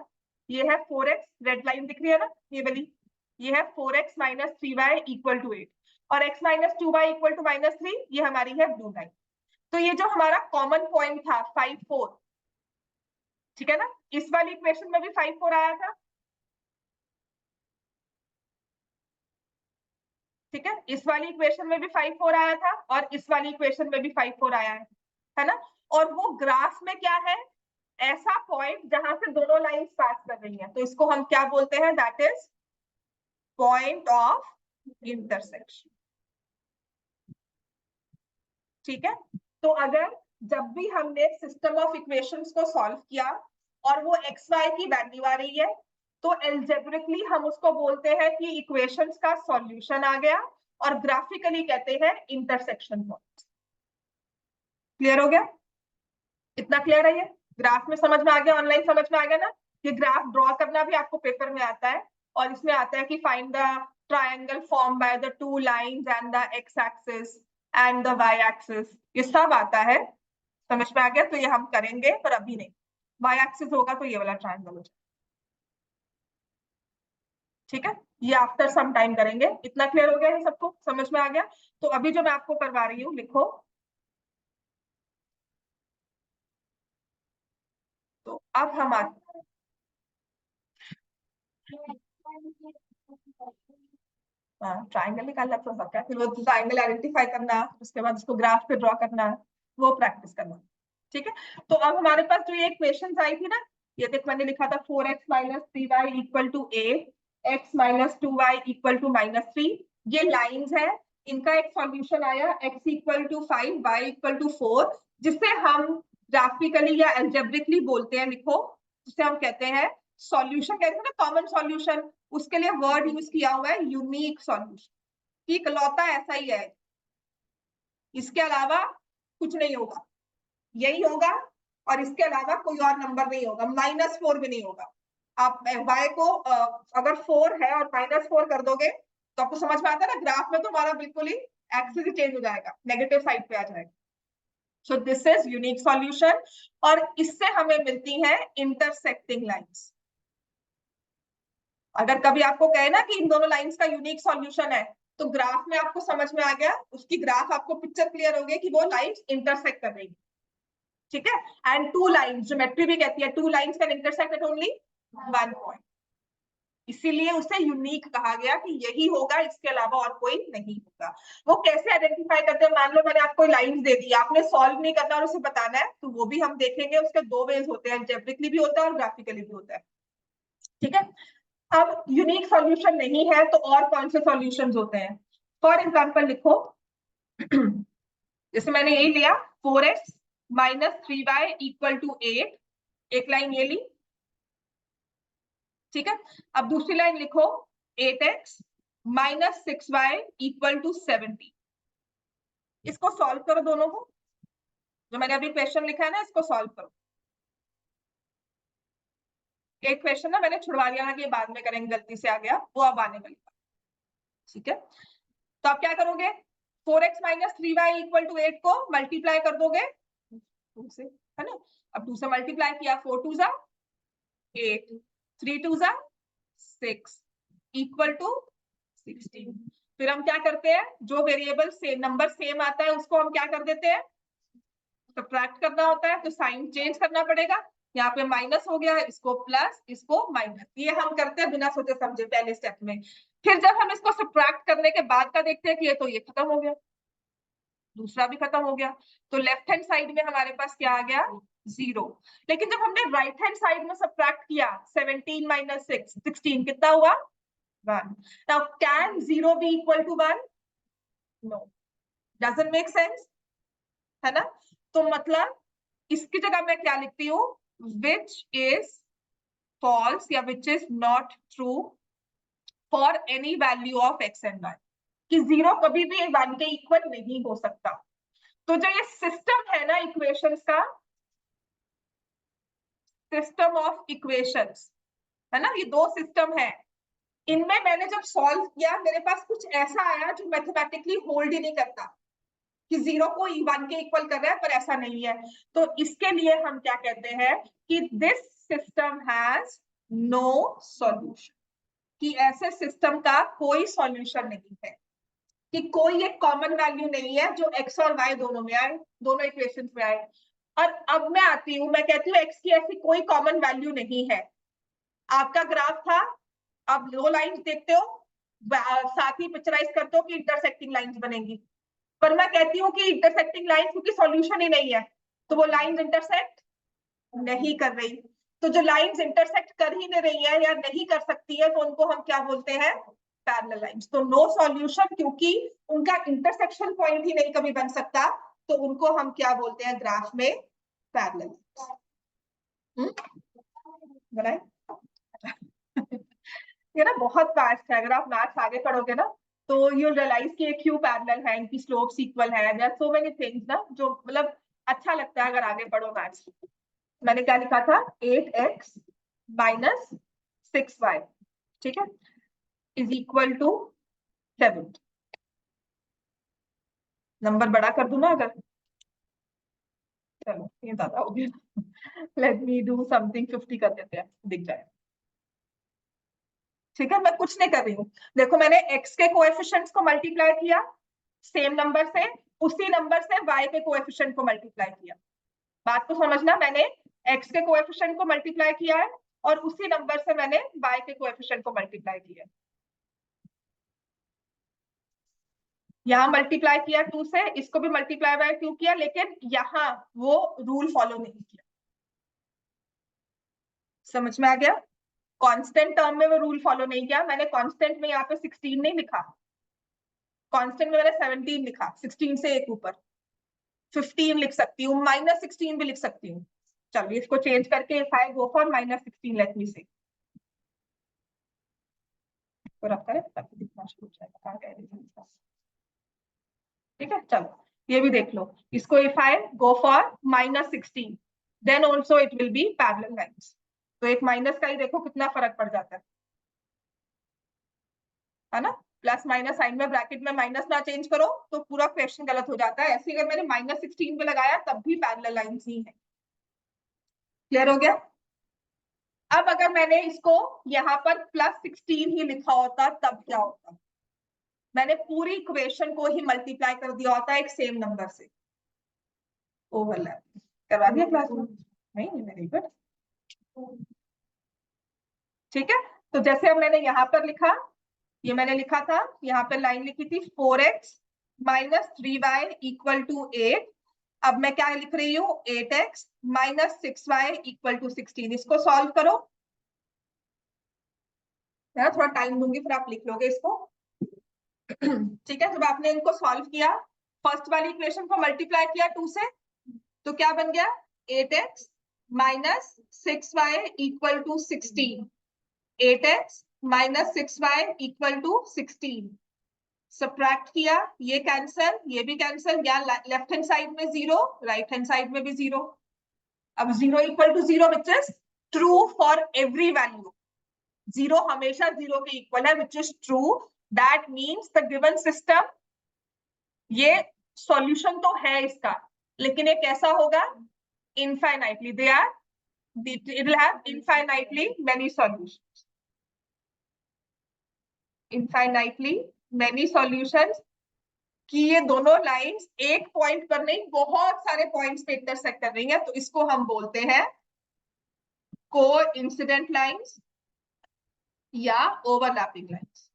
[SPEAKER 1] ये है 4x, रेड लाइन दिख रही है ना, ये वाली, ये है 4x minus 3y equal to 8, और x minus 2y equal to -3, ये हमारी है ब्लू लाइन। तो ये जो हमारा कॉमन पॉइंट था 5 4, ठीक है ना, इस वाली इक्वेशन में भी 5 4 आया था, ठीक है, इस वाली इक्वेशन में भी 5 4 आया था, और इस वाली इक्वेशन में भी 5 4 आया है ना? और वो ग्राफ में क्या है, ऐसा पॉइंट जहां से दोनों लाइंस पास कर रही हैं, तो इसको हम क्या बोलते हैं, that is point of intersection. ठीक है, तो अगर जब भी हमने सिस्टम ऑफ इक्वेशंस को सॉल्व किया और वो एक्स वाई की वैल्यू आ रही है, तो एल्जेब्रिकली हम उसको बोलते हैं कि इक्वेशंस का सॉल्यूशन आ गया, और ग्राफिकली कहते हैं इंटरसेक्शन पॉइंट। क्लियर हो गया? इतना क्लियर है? ये ग्राफ में समझ में आ गया, ऑनलाइन समझ में आ गया ना? ये ग्राफ ड्रॉ करना भी आपको पेपर में आता है, और इसमें आता है कि find the triangle form by the 2 lines and the x axis and the y axis, ये सब आता है। समझ में आ गया? तो ये हम करेंगे, पर अभी नहीं। वाई एक्सिस होगा तो ये वाला ट्रायंगल हो जाएगा, ठीक है? ये आफ्टर सम टाइम करेंगे। इतना क्लियर हो गया है? सबको समझ में आ गया? तो अभी जो मैं आपको करवा रही हूँ, लिखो। तो अब हम आते, हाँ, ट्राइंगल निकालना तो सबका, फिर वो ट्राइंगल आइडेंटिफाई करना, उसके बाद उसको ग्राफ पे ड्रॉ करना, वो प्रैक्टिस करना। ठीक है, तो अब हमारे पास जो ये इक्वेशंस आई थी ना, ये देख मैंने लिखा था 4x minus 3y equal to a, x minus 2y equal to -3, ये लाइंस है, इनका एक सॉल्यूशन आया x equal to 5, y equal to 4, जिसे हम ग्राफिकली या एल्जेब्रिकली बोलते हैं, लिखो, जिसे हम कहते हैं सॉल्यूशन, कहते हैं ना कॉमन सॉल्यूशन, उसके लिए वर्ड यूज किया हुआ है यूनिक सॉल्यूशन, कि इकलौता ऐसा ही है, इसके अलावा कुछ नहीं होगा, यही होगा, और इसके अलावा कोई और नंबर नहीं होगा, -4 भी नहीं होगा। आप y को अगर 4 है और -4 कर दोगे, तो आपको समझ में आता है ना, ग्राफ में तो हमारा बिल्कुल ही एक्सिस ही चेंज हो जाएगा, नेगेटिव साइड पे आ जाएगा। So this is unique solution, और इससे हमें मिलती है इंटरसेक्टिंग लाइंस। अगर कभी आपको कहे ना कि इन दोनों लाइंस का यूनिक सॉल्यूशन है, तो ग्राफ में आपको समझ में आ गया, उसकी ग्राफ आपको पिक्चर क्लियर हो गई कि वो लाइंस इंटरसेक्ट कर रही है। ठीक है, एंड 2 लाइंस, ज्योमेट्री भी कहती है 2 lines can intersect at only 1 point, इसीलिए उसे यूनिक कहा गया कि यही होगा, इसके अलावा और कोई नहीं होगा। वो कैसे आइडेंटिफाई करते हैं, मान लो मैंने आपको लाइंस दे दी, आपने सॉल्व नहीं करना और उसे बताना है, तो वो भी हम देखेंगे, उसके 2 वेज होते हैं, अलजेब्रिकली भी होता है और ग्राफिकली भी होता है। ठीक है, अब यूनिक सॉल्यूशन नहीं है तो और कौन से सॉल्यूशंस होते हैं? फॉर एग्जांपल लिखो, जैसे मैंने यही लिया 4x minus 3y equal to 8, एक लाइन ये ली, ठीक है। अब दूसरी लाइन लिखो 8x minus 6y equal to 70। इसको सॉल्व करो दोनों को, जो मैंने अभी क्वेश्चन लिखा है ना इसको सॉल्व करो। एक क्वेश्चन ना मैंने छुड़वा लिया ना कि बाद में करेंगे, गलती से आ गया, वो अब आने वाली बात, ठीक है। तो आप क्या करोगे, 4x minus 3y equal to 8 को मल्टीप्लाई कर दोगे 2 से, है ना। अब 2 से मल्टीप्लाई किया, 4 2 जा 8, 3 2 जा 6 इक्वल टू 16। फिर हम क्या करते हैं, जो वेरिएबल से नंबर सेम आता है उसको हम क्या कर देते हैं, सब्ट्रैक्ट करना होता है, तो साइन चेंज करना पड़ेगा। यहाँ पे माइनस हो गया, इसको प्लस, इसको माइनस, ये हम करते हैं बिना सोचे समझे पहले स्टेप में। फिर जब हम इसको सब्ट्रैक्ट करने के बाद का देखते हैं कि ये तो ये खत्म हो गया, दूसरा भी खत्म हो गया, तो लेफ्ट हैंड साइड में हमारे पास क्या आ गया, 0। लेकिन जब हमने राइट हैंड साइड में सब्ट्रैक्ट किया, 17 माइनस 6 16 कितना हुआ, 1। Now can 0 be equal to 1? No, doesn't make sense, है ना। तो मतलब इसकी जगह मैं क्या लिखती हूँ, which is false या which is not true for any value of x and y, कि 0 कभी भी 1 के इक्वल नहीं हो सकता। तो जो ये सिस्टम है ना इक्वेशंस का, सिस्टम ऑफ इक्वेशंस, है ना, ये 2 सिस्टम है, इनमें मैंने जब सॉल्व किया मेरे पास कुछ ऐसा आया जो मैथमेटिकली होल्ड ही नहीं करता, कि 0 को 1 के इक्वल कर रहा है, पर ऐसा नहीं है। तो इसके लिए हम क्या कहते हैं कि this system has no solution, कि ऐसे सिस्टम का कोई सॉल्यूशन नहीं है, कि कोई एक कॉमन वैल्यू नहीं है जो x और y दोनों में आए, दोनों इक्वेशंस में आए। और अब मैं आती हूँ, मैं कहती हूँ x की ऐसी कोई कॉमन वैल्यू नहीं है। आपका ग्राफ था, अब 2 लाइंस देखते हो, साथ ही पिक्चराइज करते हो कि इंटरसेक्टिंग लाइंस बनेंगी, पर मैं कहती हूँ कि इंटरसेक्टिंग लाइन क्योंकि सॉल्यूशन ही नहीं है, तो वो लाइंस इंटरसेक्ट नहीं कर रही। तो जो लाइंस इंटरसेक्ट कर ही नहीं रही है या नहीं कर सकती है, तो उनको हम क्या बोलते हैं, पैरेलल लाइंस। तो नो सॉल्यूशन, क्योंकि उनका इंटरसेक्शन पॉइंट ही नहीं कभी बन सकता, तो उनको हम क्या बोलते हैं ग्राफ में, पैरेलल। बनाए ये ना बहुत फास्ट है, अगर आप मैथ्स आगे पढ़ोगे ना तो यू रियलाइज कि क्यों पैरेलल है, इनकी स्लोप्स इक्वल है, there are so many things ना जो मतलब अच्छा लगता है अगर आगे पढ़ो मैथ्स। मैंने क्या लिखा था, 8x माइनस 6y, ठीक है, इज इक्वल टू 7। नंबर बड़ा कर दूं ना अगर, चलो ये ज्यादा हो गया, लेट मी डू समथिंग 50 कर देते हैं, दिख जाए, ठीक है। मैं कुछ नहीं कर रही हूँ, देखो मैंने x के कोएफिशिएंट्स को मल्टीप्लाई किया सेम नंबर से, उसी नंबर से y के कोएफिशिएंट को मल्टीप्लाई किया। बात को समझना, मैंने x के कोएफिशिएंट को मल्टीप्लाई किया है और उसी नंबर से मैंने y के कोएफिशिएंट को मल्टीप्लाई किया है। यहाँ मल्टीप्लाई किया 2 से, इसको भी मल्टीप्लाई बाय 2 किया, लेकिन यहाँ वो रूल फॉलो नहीं किया। समझ में आ गया, कांस्टेंट टर्म में वो रूल फॉलो नहीं किया। मैंने कांस्टेंट में यहाँ पे 16 नहीं लिखा, कांस्टेंट में मैंने 17 लिखा, 16 से एक ऊपर 15 लिख सकती हूँ, माइनस 16 भी लिख सकती हूँ। चलिए इसको चेंज करके if I go for minus 16, let me से और आप करें तब दिखना शुरू हो जाएगा, कहाँ गए, ठीक है। चलो ये भी देख लो, इसको if I go for minus 16 then also it will be parallel lines. तो एक माइनस का ही देखो कितना फर्क पड़ जाता है ना। प्लस माइनस साइन में ब्रैकेट में माइनस ना चेंज करो तो पूरा क्वेश्चन गलत हो जाता है। ऐसे अगर मैंने माइनस 16 पे लगाया तब भी पैरेलल लाइंस ही है। क्लियर हो गया। अब अगर मैंने इसको यहाँ पर प्लस 16 ही लिखा होता तब क्या होता, मैंने पूरी इक्वेशन को ही मल्टीप्लाई कर दिया होता एक सेम नंबर से। ओवरलैप करवा दिया क्लास में, नहीं वेरी गुड, ठीक है। तो जैसे अब मैंने यहाँ पर लिखा, ये मैंने लिखा था, यहाँ पे लाइन लिखी थी 4x minus 3y equal to 8। अब मैं क्या लिख रही हूँ, 8x minus 6y equal to 16। इसको सॉल्व करो, है थोड़ा टाइम दूंगी फिर आप लिख लोगे इसको, ठीक है। जब आपने इनको सॉल्व किया, फर्स्ट वाली इक्वेशन को मल्टीप्लाई किया 2 से, तो क्या बन गया, 8x minus 6y equal to 16। 8x -6y equal to 16। Subtract किया, ये कैंसल, ये भी कैंसल, या लेफ्ट हैंड साइड में 0, राइट हैंड साइड में भी 0। अब 0 equal to 0 which is true for every value. 0 हमेशा 0 के इक्वल है, which is true. That means the given system, ये सॉल्यूशन तो है इसका, लेकिन ये कैसा होगा? Infinitely, it will have infinitely many solutions. Infinitely many solutions कि ये दोनों लाइंस एक पॉइंट पर नहीं, बहुत सारे पॉइंट्स पे इंटरसेक्ट कर रही हैं, तो इसको हम बोलते हैं कोइंसिडेंट लाइंस या ओवरलैपिंग लाइंस।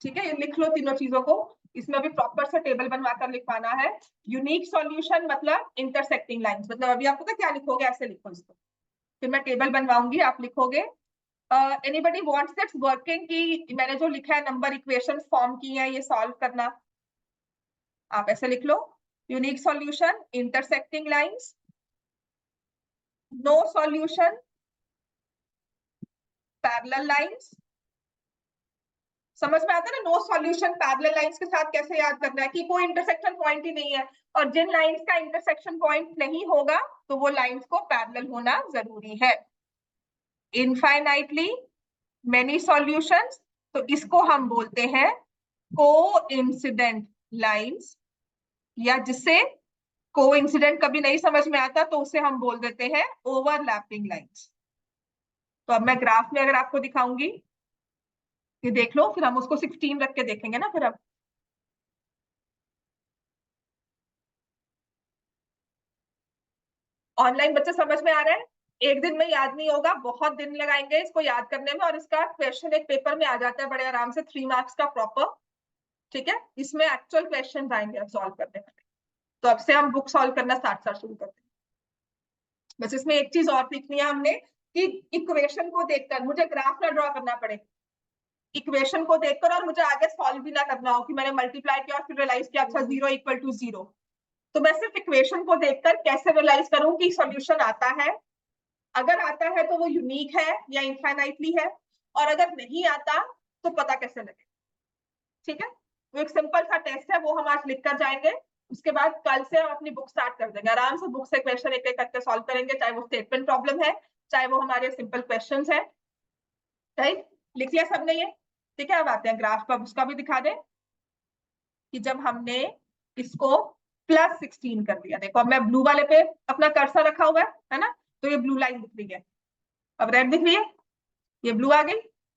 [SPEAKER 1] ठीक है, ये लिख लो तीनों चीजों को। इसमें भी प्रॉपर से टेबल बनवाकर लिखवाना है। यूनिक सॉल्यूशन मतलब इंटरसेक्टिंग लाइंस, मतलब अभी आपको क्या लिखोगे, ऐसे लिखो इसको, फिर मैं टेबल बनवाऊंगी, आप लिखोगे। एनीबडी वांट्स दैट्स वर्किंग की मैंने जो लिखा है नंबर इक्वेशन फॉर्म की है, ये सॉल्व करना। आप ऐसे लिख लो, unique solution intersecting lines, no solution parallel lines. समझ में आता है ना? नो सॉल्यूशन पैरेलल लाइंस के साथ कैसे याद करना है कि कोई इंटरसेक्शन पॉइंट ही नहीं है, और जिन लाइंस का इंटरसेक्शन पॉइंट नहीं होगा तो वो लाइंस को पैरेलल होना जरूरी है। इनफाइनाइटली मेनी सॉल्यूशंस, तो इसको हम बोलते हैं कोइंसिडेंट लाइंस, या जिससे कोइंसिडेंट कभी नहीं समझ में आता तो उसे हम बोल देते हैं ओवरलैपिंग लाइंस। तो अब मैं ग्राफ में अगर आपको दिखाऊंगी, ये देख लो, फिर हम उसको 16 रख के देखेंगे ना। फिर अब ऑनलाइन बच्चे समझ में आ रहा है? एक दिन में याद नहीं होगा, बहुत दिन लगाएंगे इसको याद करने में, और इसका क्वेश्चन एक पेपर में आ जाता है बड़े आराम से, 3 मार्क्स का प्रॉपर। ठीक है, इसमें एक्चुअल क्वेश्चन आएंगे अब सॉल्व करने में। तो अब से हम बुक सॉल्व करना साथ शुरू करते हैं। बस इसमें एक चीज और सीखनी है हमने कि इक्वेशन को देखकर मुझे ग्राफ ना ड्रॉ करना पड़े, इक्वेशन को देखकर, और मुझे आगे सॉल्व भी ना करना हो कि मैंने मल्टीप्लाई किया और फिर रियलाइज किया अच्छा 0 इक्वल टू 0। तो मैं सिर्फ इक्वेशन को देखकर कैसे रियलाइज करूं कि सॉल्यूशन आता है। अगर आता है तो वो यूनिक है या इनफाइनाइटली है, और अगर नहीं आता तो पता कैसे लगे। ठीक है, वो एक सिंपल सा टेस्ट है, वो हम आज लिख कर जाएंगे। उसके बाद कल से हम अपनी बुक स्टार्ट कर देंगे, आराम से बुक से क्वेश्चन एक एक करके सॉल्व करेंगे, चाहे वो स्टेटमेंट प्रॉब्लम है, चाहे वो हमारे सिंपल क्वेश्चंस है। राइट, लिख लिया सबने ये? ठीक है, अब आते हैं ग्राफ पर, उसका भी दिखा दें कि जब हमने इसको +16 कर दिया। देखो अब मैं ब्लू वाले पे अपना कर्सर रखा हुआ है ना, तो ये ब्लू लाइन दिख रही है। अब रेड दिख रही है, ये ब्लू आ गई,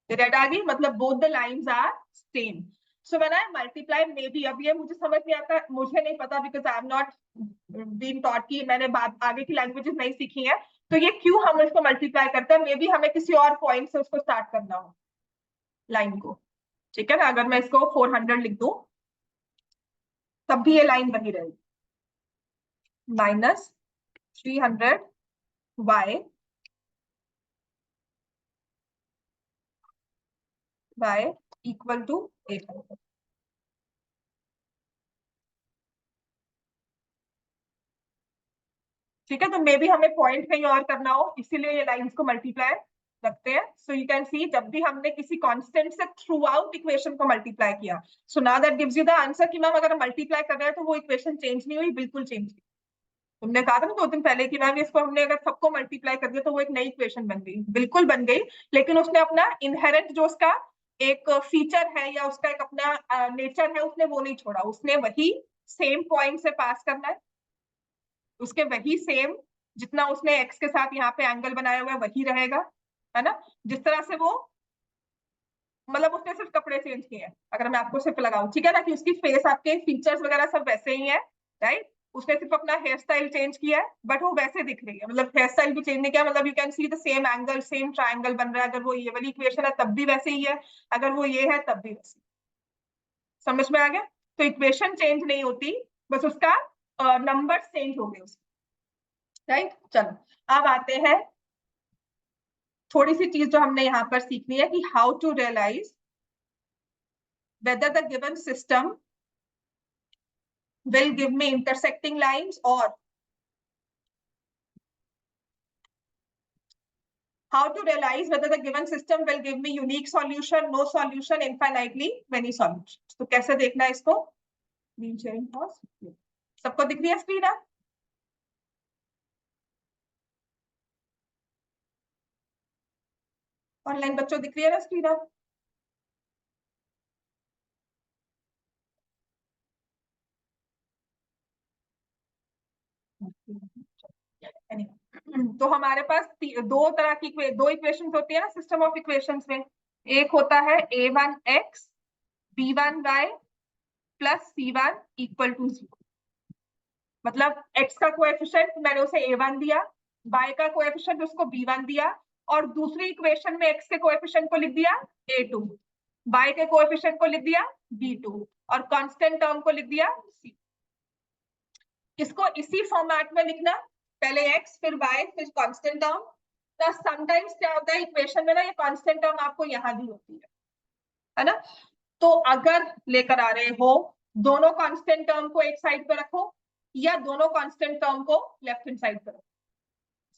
[SPEAKER 1] ये रेड आ गई, मतलब both the lines are same. So when I multiply, maybe, अब ये मुझे समझ नहीं आता, मुझे नहीं पता, because I am not been taught की मैंने बात आगे की लैंग्वेजेस नहीं सीखी है, तो ये क्यों हम इसको मल्टीप्लाई करते हैं, मे बी हमें किसी और पॉइंट से उसको स्टार्ट करना हो लाइन को। ठीक है ना, अगर मैं इसको 400 लिख दूं तब भी ये लाइन वही रहेगी, -300y y इक्वल टू 800। ठीक है, तो मे बी हमें पॉइंट कहीं और करना हो, इसीलिए ये लाइंस को मल्टीप्लाई रखते हैं। सो यू कैन सी, जब भी हमने किसी कांस्टेंट से थ्रू आउट इक्वेशन को मल्टीप्लाई किया, so now that gives you the answer कि मैम अगर मल्टीप्लाई कर रहे हैं तो वो इक्वेशन चेंज नहीं हुई, बिल्कुल चेंज हुई। तुमने कहा था ना 2 दिन पहले कि मैम इसको हमने अगर सबको मल्टीप्लाई कर दिया तो वो एक नई इक्वेशन बन गई, बिल्कुल बन गई, लेकिन उसने अपना इनहेरेंट जो उसका एक फीचर है या उसका एक अपना नेचर है, उसने वो नहीं छोड़ा, उसने वही सेम पॉइंट से पास करना है, उसके वही सेम, जितना उसने एक्स के साथ यहाँ पे एंगल बनाया हुआ है वही रहेगा, है ना। जिस तरह से वो, मतलब उसने सिर्फ कपड़े चेंज किए हैं, अगर मैं आपको सिर्फ लगाऊं, ठीक है ना, कि उसकी फेस, आपके फीचर्स वगैरह सब वैसे ही है, राइट। उसने सिर्फ अपना हेयर स्टाइल चेंज किया है, बट वो वैसे दिख रही है, मतलब हेयर स्टाइल भी चेंज नहीं किया, मतलब you can see the same angle, same triangle बन रहा है। अगर वो ये वाली इक्वेशन है तब भी वैसे ही है, अगर वो ये है तब भी वैसे। समझ में आ गया? तो इक्वेशन चेंज नहीं होती, बस उसका नंबर चेंज हो गए उसके, राइट। चलो अब आते हैं थोड़ी सी चीज जो हमने यहाँ पर सीखनी है कि how to realise whether the given system will give me intersecting lines or how to realize whether the given system will give me unique solution, no solution, infinitely many solutions. तो कैसे देखना है इसको? सबको दिख रही है स्क्रीन? ऑनलाइन बच्चों दिख रही है ना स्क्रीन? तो हमारे पास दो तरह की दो इक्वेशंस होती है ना सिस्टम ऑफ इक्वेशंस में। एक होता है a1x b1y plus c1 equal to 0। मतलब x का कोएफिशिएंट मैंने उसे a1 दिया, y का कोएफिशिएंट उसको b1 दिया, और दूसरी इक्वेशन में x के कोएफिशिएंट को लिख दिया a2, y के कोएफिशिएंट को लिख दिया b2 और कांस्टेंट टर्म को लिख दिया c। इसको इसी फॉर्मेट में लिखना, पहले x फिर y फिर कांस्टेंट टर्म। ना समटाइम्स क्या होता है इक्वेशन में ना, ये कांस्टेंट टर्म आपको यहाँ दी होती है ना। तो अगर लेकर आ रहे हो दोनों कांस्टेंट टर्म को एक साइड पे रखो या दोनों कांस्टेंट टर्म को लेफ्ट हैंड साइड पे रखो।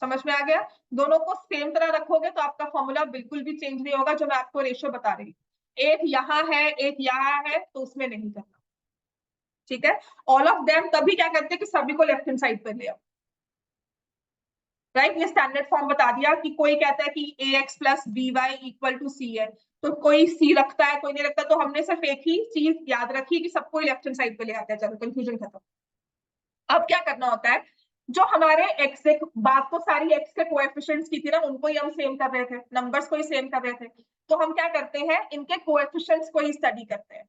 [SPEAKER 1] समझ में आ गया? दोनों को सेम तरह रखोगे तो आपका फॉर्मूला बिल्कुल भी चेंज नहीं होगा। जो मैं आपको रेशियो बता रही हूँ, एक यहाँ है एक यहाँ है, तो उसमें नहीं करना। ठीक है, ऑल ऑफ देम तभी क्या करते हैं कि सभी को लेफ्ट हैंड साइड पे ले आओ। राइट, ये स्टैंडर्ड फॉर्म बता दिया कि कोई कहता है कि ax plus by equal to c है, तो कोई c रखता है कोई नहीं रखता, तो हमने सिर्फ एक ही चीज याद रखी कि सबको लेफ्ट हैंड साइड पे ले आते हैं। चलो कंफ्यूजन खत्म। अब क्या करना होता है, जो हमारे x से बात तो सारी x के कोएफिशिएंट्स की थी ना, उनको ही हम सेम कर रहे थे, नंबर्स को ही सेम कर रहे थे, तो हम क्या करते हैं इनके कोएफिशिएंट्स को ही स्टडी करते हैं।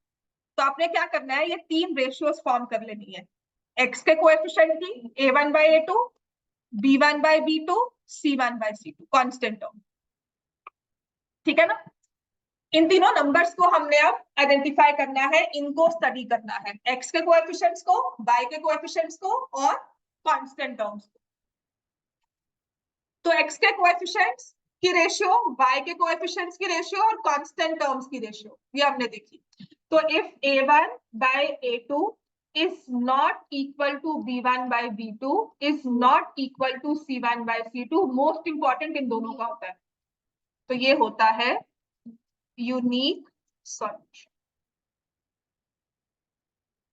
[SPEAKER 1] तो आपने क्या करना है, ये तीन रेशियोज फॉर्म कर लेनी है। x के कोएफिशिएंट की a1 by a2, b1 by b2, c1 by c2 constant term. ठीक है ना, इन तीनों नंबर्स को हमने अब आइडेंटिफाई करना है, इनको स्टडी करना है, x के कोएफिशिएंट्स को, y के कोएफिशिएंट्स को और कांस्टेंट टर्म्स को। तो x के कोएफिशिएंट्स की रेशियो, y के कोएफिशिएंट्स की रेशियो और कांस्टेंट टर्म्स की रेशियो ये हमने देखी। तो if a1 by a2 is not equal to b1 by b2 is not equal to c1 by c2, most important in दोनों का होता है, तो ये होता है यूनिक सॉल्यूशन।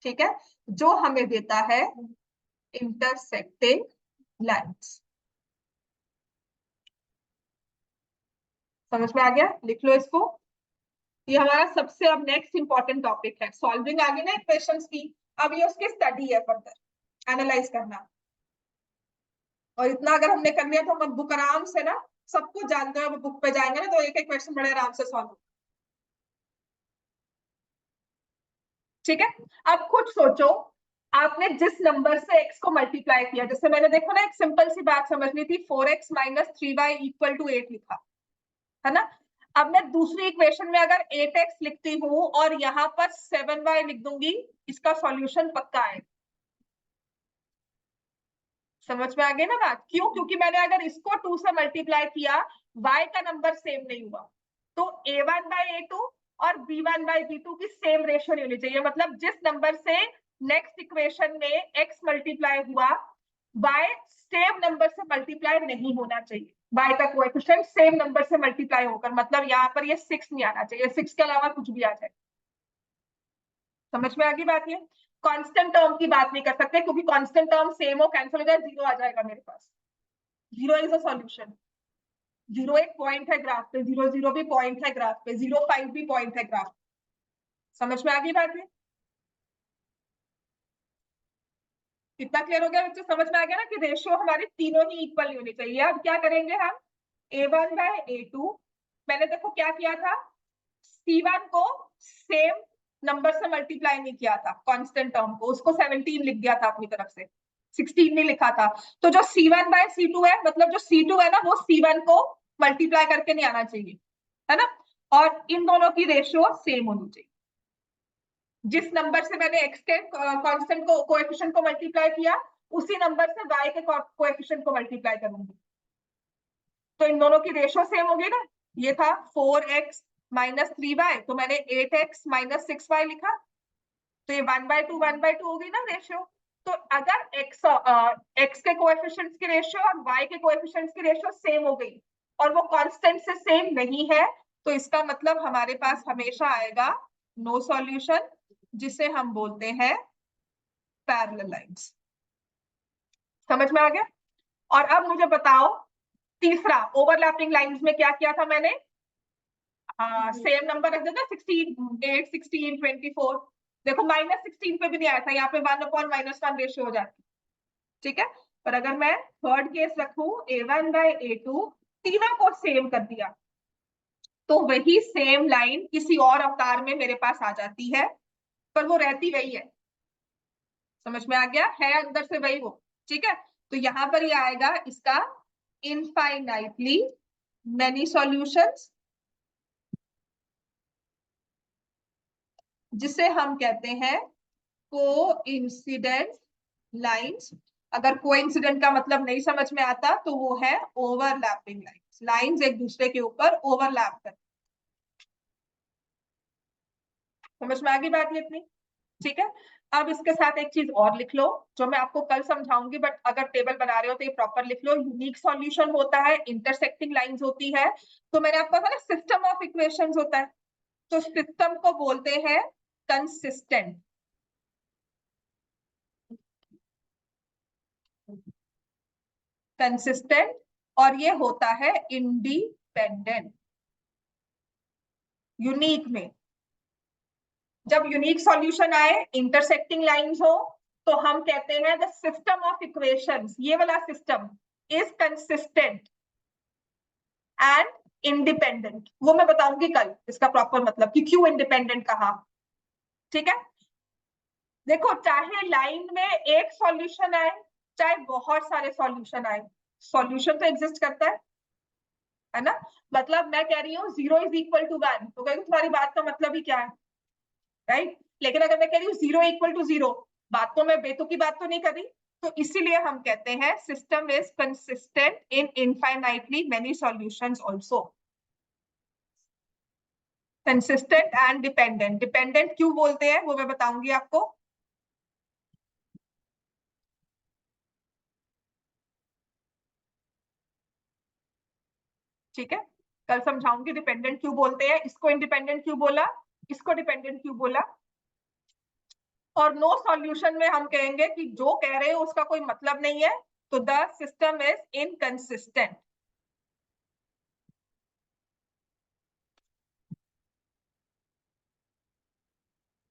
[SPEAKER 1] ठीक है, जो हमें देता है इंटरसेक्टिंग लाइन्स। समझ में आ गया? लिख लो इसको। ये हमारा सबसे अब नेक्स्ट इंपॉर्टेंट टॉपिक है। सॉल्विंग आ गई ना इक्वेशंस की, अब ये उसकी स्टडी है, फर्दर एनालाइज करना। और इतना अगर हमने कर लिया तो हम बुक आराम से ना, सब कुछ जानते हैं, बुक पे जाएंगे ना तो एक एक क्वेश्चन बड़े आराम से सॉल्व। ठीक है, अब खुद सोचो, आपने जिस नंबर से x को मल्टीप्लाई किया, जैसे मैंने देखो ना एक सिंपल सी बात समझनी थी, 4x minus 3y equal to 8 लिखा है ना। अब मैं दूसरी इक्वेशन में अगर 8x लिखती हूँ और यहाँ पर 7y लिख दूंगी, इसका सॉल्यूशन पक्का है। समझ में आ गई ना बात? क्यों? क्योंकि मैंने अगर इसको 2 से मल्टीप्लाई किया, y का नंबर सेम नहीं हुआ, तो a1 by a2 और b1 by b2 की सेम रेशियो नहीं होनी चाहिए। मतलब जिस नंबर से नेक्स्ट इक्वेशन में x मल्टीप्लाई हुआ, y सेम नंबर से मल्टीप्लाई नहीं होना चाहिए। y का कोएफिशिएंट सेम नंबर से मल्टीप्लाई होकर, मतलब यहाँ पर ये 6 नहीं आना चाहिए, 6 के अलावा कुछ भी आ जाए। समझ में आ गई बात? ये कांस्टेंट टर्म की बात नहीं कर सकते, क्योंकि कांस्टेंट टर्म सेम हो कैंसिल हो जाए, 0 आ जाएगा मेरे पास। 0 इज अ सॉल्यूशन। 0 एक पॉइंट है ग्राफ पे, 0 0 भी पॉइंट है ग्राफ पे, 0 5 भी पॉइंट है ग्राफ पे। समझ में आ गई बात? है कितना क्लियर हो गया बच्चों? समझ में आ गया ना कि रेशियो हमारे तीनों ही इक्वल होनी चाहिए। अब क्या करेंगे हम, a1 by a2, मैंने देखो क्या किया था, c1 को सेम नंबर से मल्टीप्लाई नहीं किया था, कांस्टेंट टर्म को, उसको 17 लिख दिया था अपनी तरफ से, 16 नहीं लिखा था। तो जो c1 by c2 है, मतलब जो c2 है ना, वो c1 को मल्टीप्लाई करके नहीं आना चाहिए, है ना। और इन दोनों की रेशियो सेम होनी चाहिए। जिस नंबर से मैंने x के कांस्टेंट को कोएफिशिएंट को मल्टीप्लाई किया, उसी नंबर से y के कोएफिशिएंट को मल्टीप्लाई करूंगी, तो इन दोनों की रेशियो सेम होगी ना। ये था 4x माइनस 3y, तो मैंने 8x माइनस 6y लिखा, तो ये 1/2 1/2 हो गई ना रेशियो। तो अगर x के कोएफिशिएंट्स की रेशियो और y के कोएफिशिएंट्स की रेशियो सेम हो गई, और वो कांस्टेंट से सेम नहीं है, तो इसका मतलब हमारे पास हमेशा आएगा नो सॉल्यूशन, जिसे हम बोलते हैं पैरेलल लाइंस। समझ में आ गया? और अब मुझे बताओ तीसरा, ओवरलैपिंग लाइंस में क्या किया था मैंने? सेम नंबर रख देता, 16, 8, 16, 24। देखो -16 पे भी नहीं आया था, यहाँ पे 1/-1 रेशियो हो जाती, ठीक है। पर अगर मैं थर्ड केस रखूं A1/A2, तीनों को सेम कर दिया, तो वही सेम लाइन किसी और अवतार में मेरे पास आ जाती है, पर वो रहती वही है। समझ में आ गया? है अंदर से वही वो, ठीक है। तो यहां पर ये आएगा इसका इनफाइनाइटली मैनी सॉल्यूशंस, जिसे हम कहते हैं कोइंसिडेंट लाइंस। अगर कोइंसिडेंट का मतलब नहीं समझ में आता तो वो है ओवरलैपिंग लाइंस, लाइंस एक दूसरे के ऊपर ओवरलैप करती। समझ में आ गई बात ये इतनी? ठीक है। अब इसके साथ एक चीज और लिख लो, जो मैं आपको कल समझाऊंगी, बट अगर टेबल बना रहे हो तो ये प्रॉपर लिख लो। यूनिक सॉल्यूशन होता है, इंटरसेक्टिंग लाइंस होती है। तो मैंने आपको कहा ना सिस्टम ऑफ इक्वेशंस होता है, तो सिस्टम को बोलते हैं कंसिस्टेंट। कंसिस्टेंट, और ये होता है इंडिपेंडेंट। यूनिक में जब यूनिक सॉल्यूशन आए, इंटरसेक्टिंग लाइंस हो, तो हम कहते हैं द सिस्टम ऑफ इक्वेशंस, ये वाला system is consistent and independent. वो मैं बताऊंगी कल इसका प्रॉपर मतलब कि क्यों इंडिपेंडेंट कहा, ठीक है। देखो, चाहे लाइन में एक सॉल्यूशन आए, चाहे बहुत सारे सॉल्यूशन आए, सॉल्यूशन तो एग्जिस्ट करता है ना। मतलब मैं कह रही हूँ 0 = 1, तो कहेंगे तुम्हारी बात का मतलब ही क्या है, राइट। लेकिन अगर मैं कह रही हूँ 0 = 0, बात तो मैं बेतुकी बात तो नहीं कर रही। तो इसीलिए हम कहते हैं system is consistent in infinitely many solutions also. Consistent and dependent. Dependent क्यों बोलते हैं वो मैं बताऊंगी आपको। ठीक है, कल समझाऊंगी डिपेंडेंट क्यों बोलते हैं, इसको इंडिपेंडेंट क्यों बोला, इसको डिपेंडेंट क्यों बोला। और नो सॉल्यूशन में हम कहेंगे कि जो कह रहे हो उसका कोई मतलब नहीं है, तो द सिस्टम इज इनकंसिस्टेंट।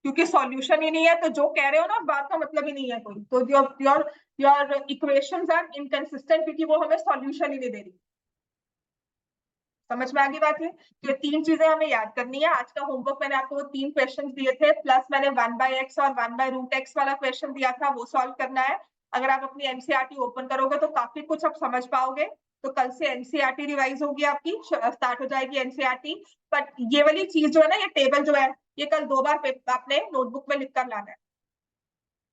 [SPEAKER 1] क्योंकि सॉल्यूशन ही नहीं है, तो जो कह रहे हो ना बात का मतलब ही नहीं है कोई, तो योर इक्वेशंस आर इनकंसिस्टेंट, क्योंकि वो हमें सॉल्यूशन ही नहीं दे रही। समझ में आ गई बात है? तो ये तीन चीजें हमें याद करनी है। आज का होमवर्क मैंने आपको वो 3 क्वेश्चन दिए थे, प्लस मैंने 1/x और 1/√x वाला क्वेश्चन दिया था, वो सॉल्व करना है। अगर आप अपनी एनसीईआरटी ओपन करोगे तो काफी कुछ आप समझ पाओगे। तो कल से एनसीईआरटी रिवाइज होगी आपकी, स्टार्ट हो जाएगी एनसीईआरटी। बट ये वाली चीज जो है ना, ये टेबल जो है, ये कल 2 बार आपने नोटबुक में लिख कर लाना है।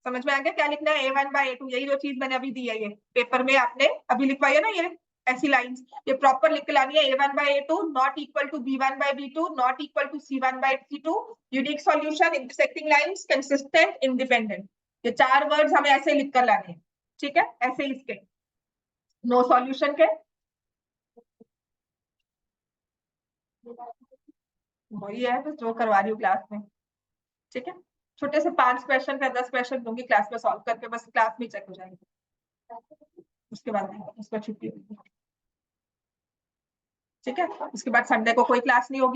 [SPEAKER 1] समझ में आ गया क्या लिखना है? A1/A2, यही जो चीज मैंने अभी दी है, ये पेपर में आपने अभी लिखवाई है ना, ये ऐसी लाइंस, ये प्रॉपर लिख के लानी है। A1/A2 not equal to B1/B2 not equal to C1/C2, unique solution, intersecting lines, consistent, independent. ये 4 वर्ड्स हमें ऐसे लिख कर लाने हैं, ठीक है। ऐसे ही इसके नो सॉल्यूशन के वही है, तो जो करवा रही हूँ क्लास में, ठीक है। छोटे से 5 क्वेश्चन का 10 क्वेश्चन दूंगी क्लास में सॉल्व करके, बस क्लास में चेक हो जाएंगे, उसके बाद उसका छुट्टी होगी, ठीक है। उसके बाद संडे को कोई क्लास नहीं होगी।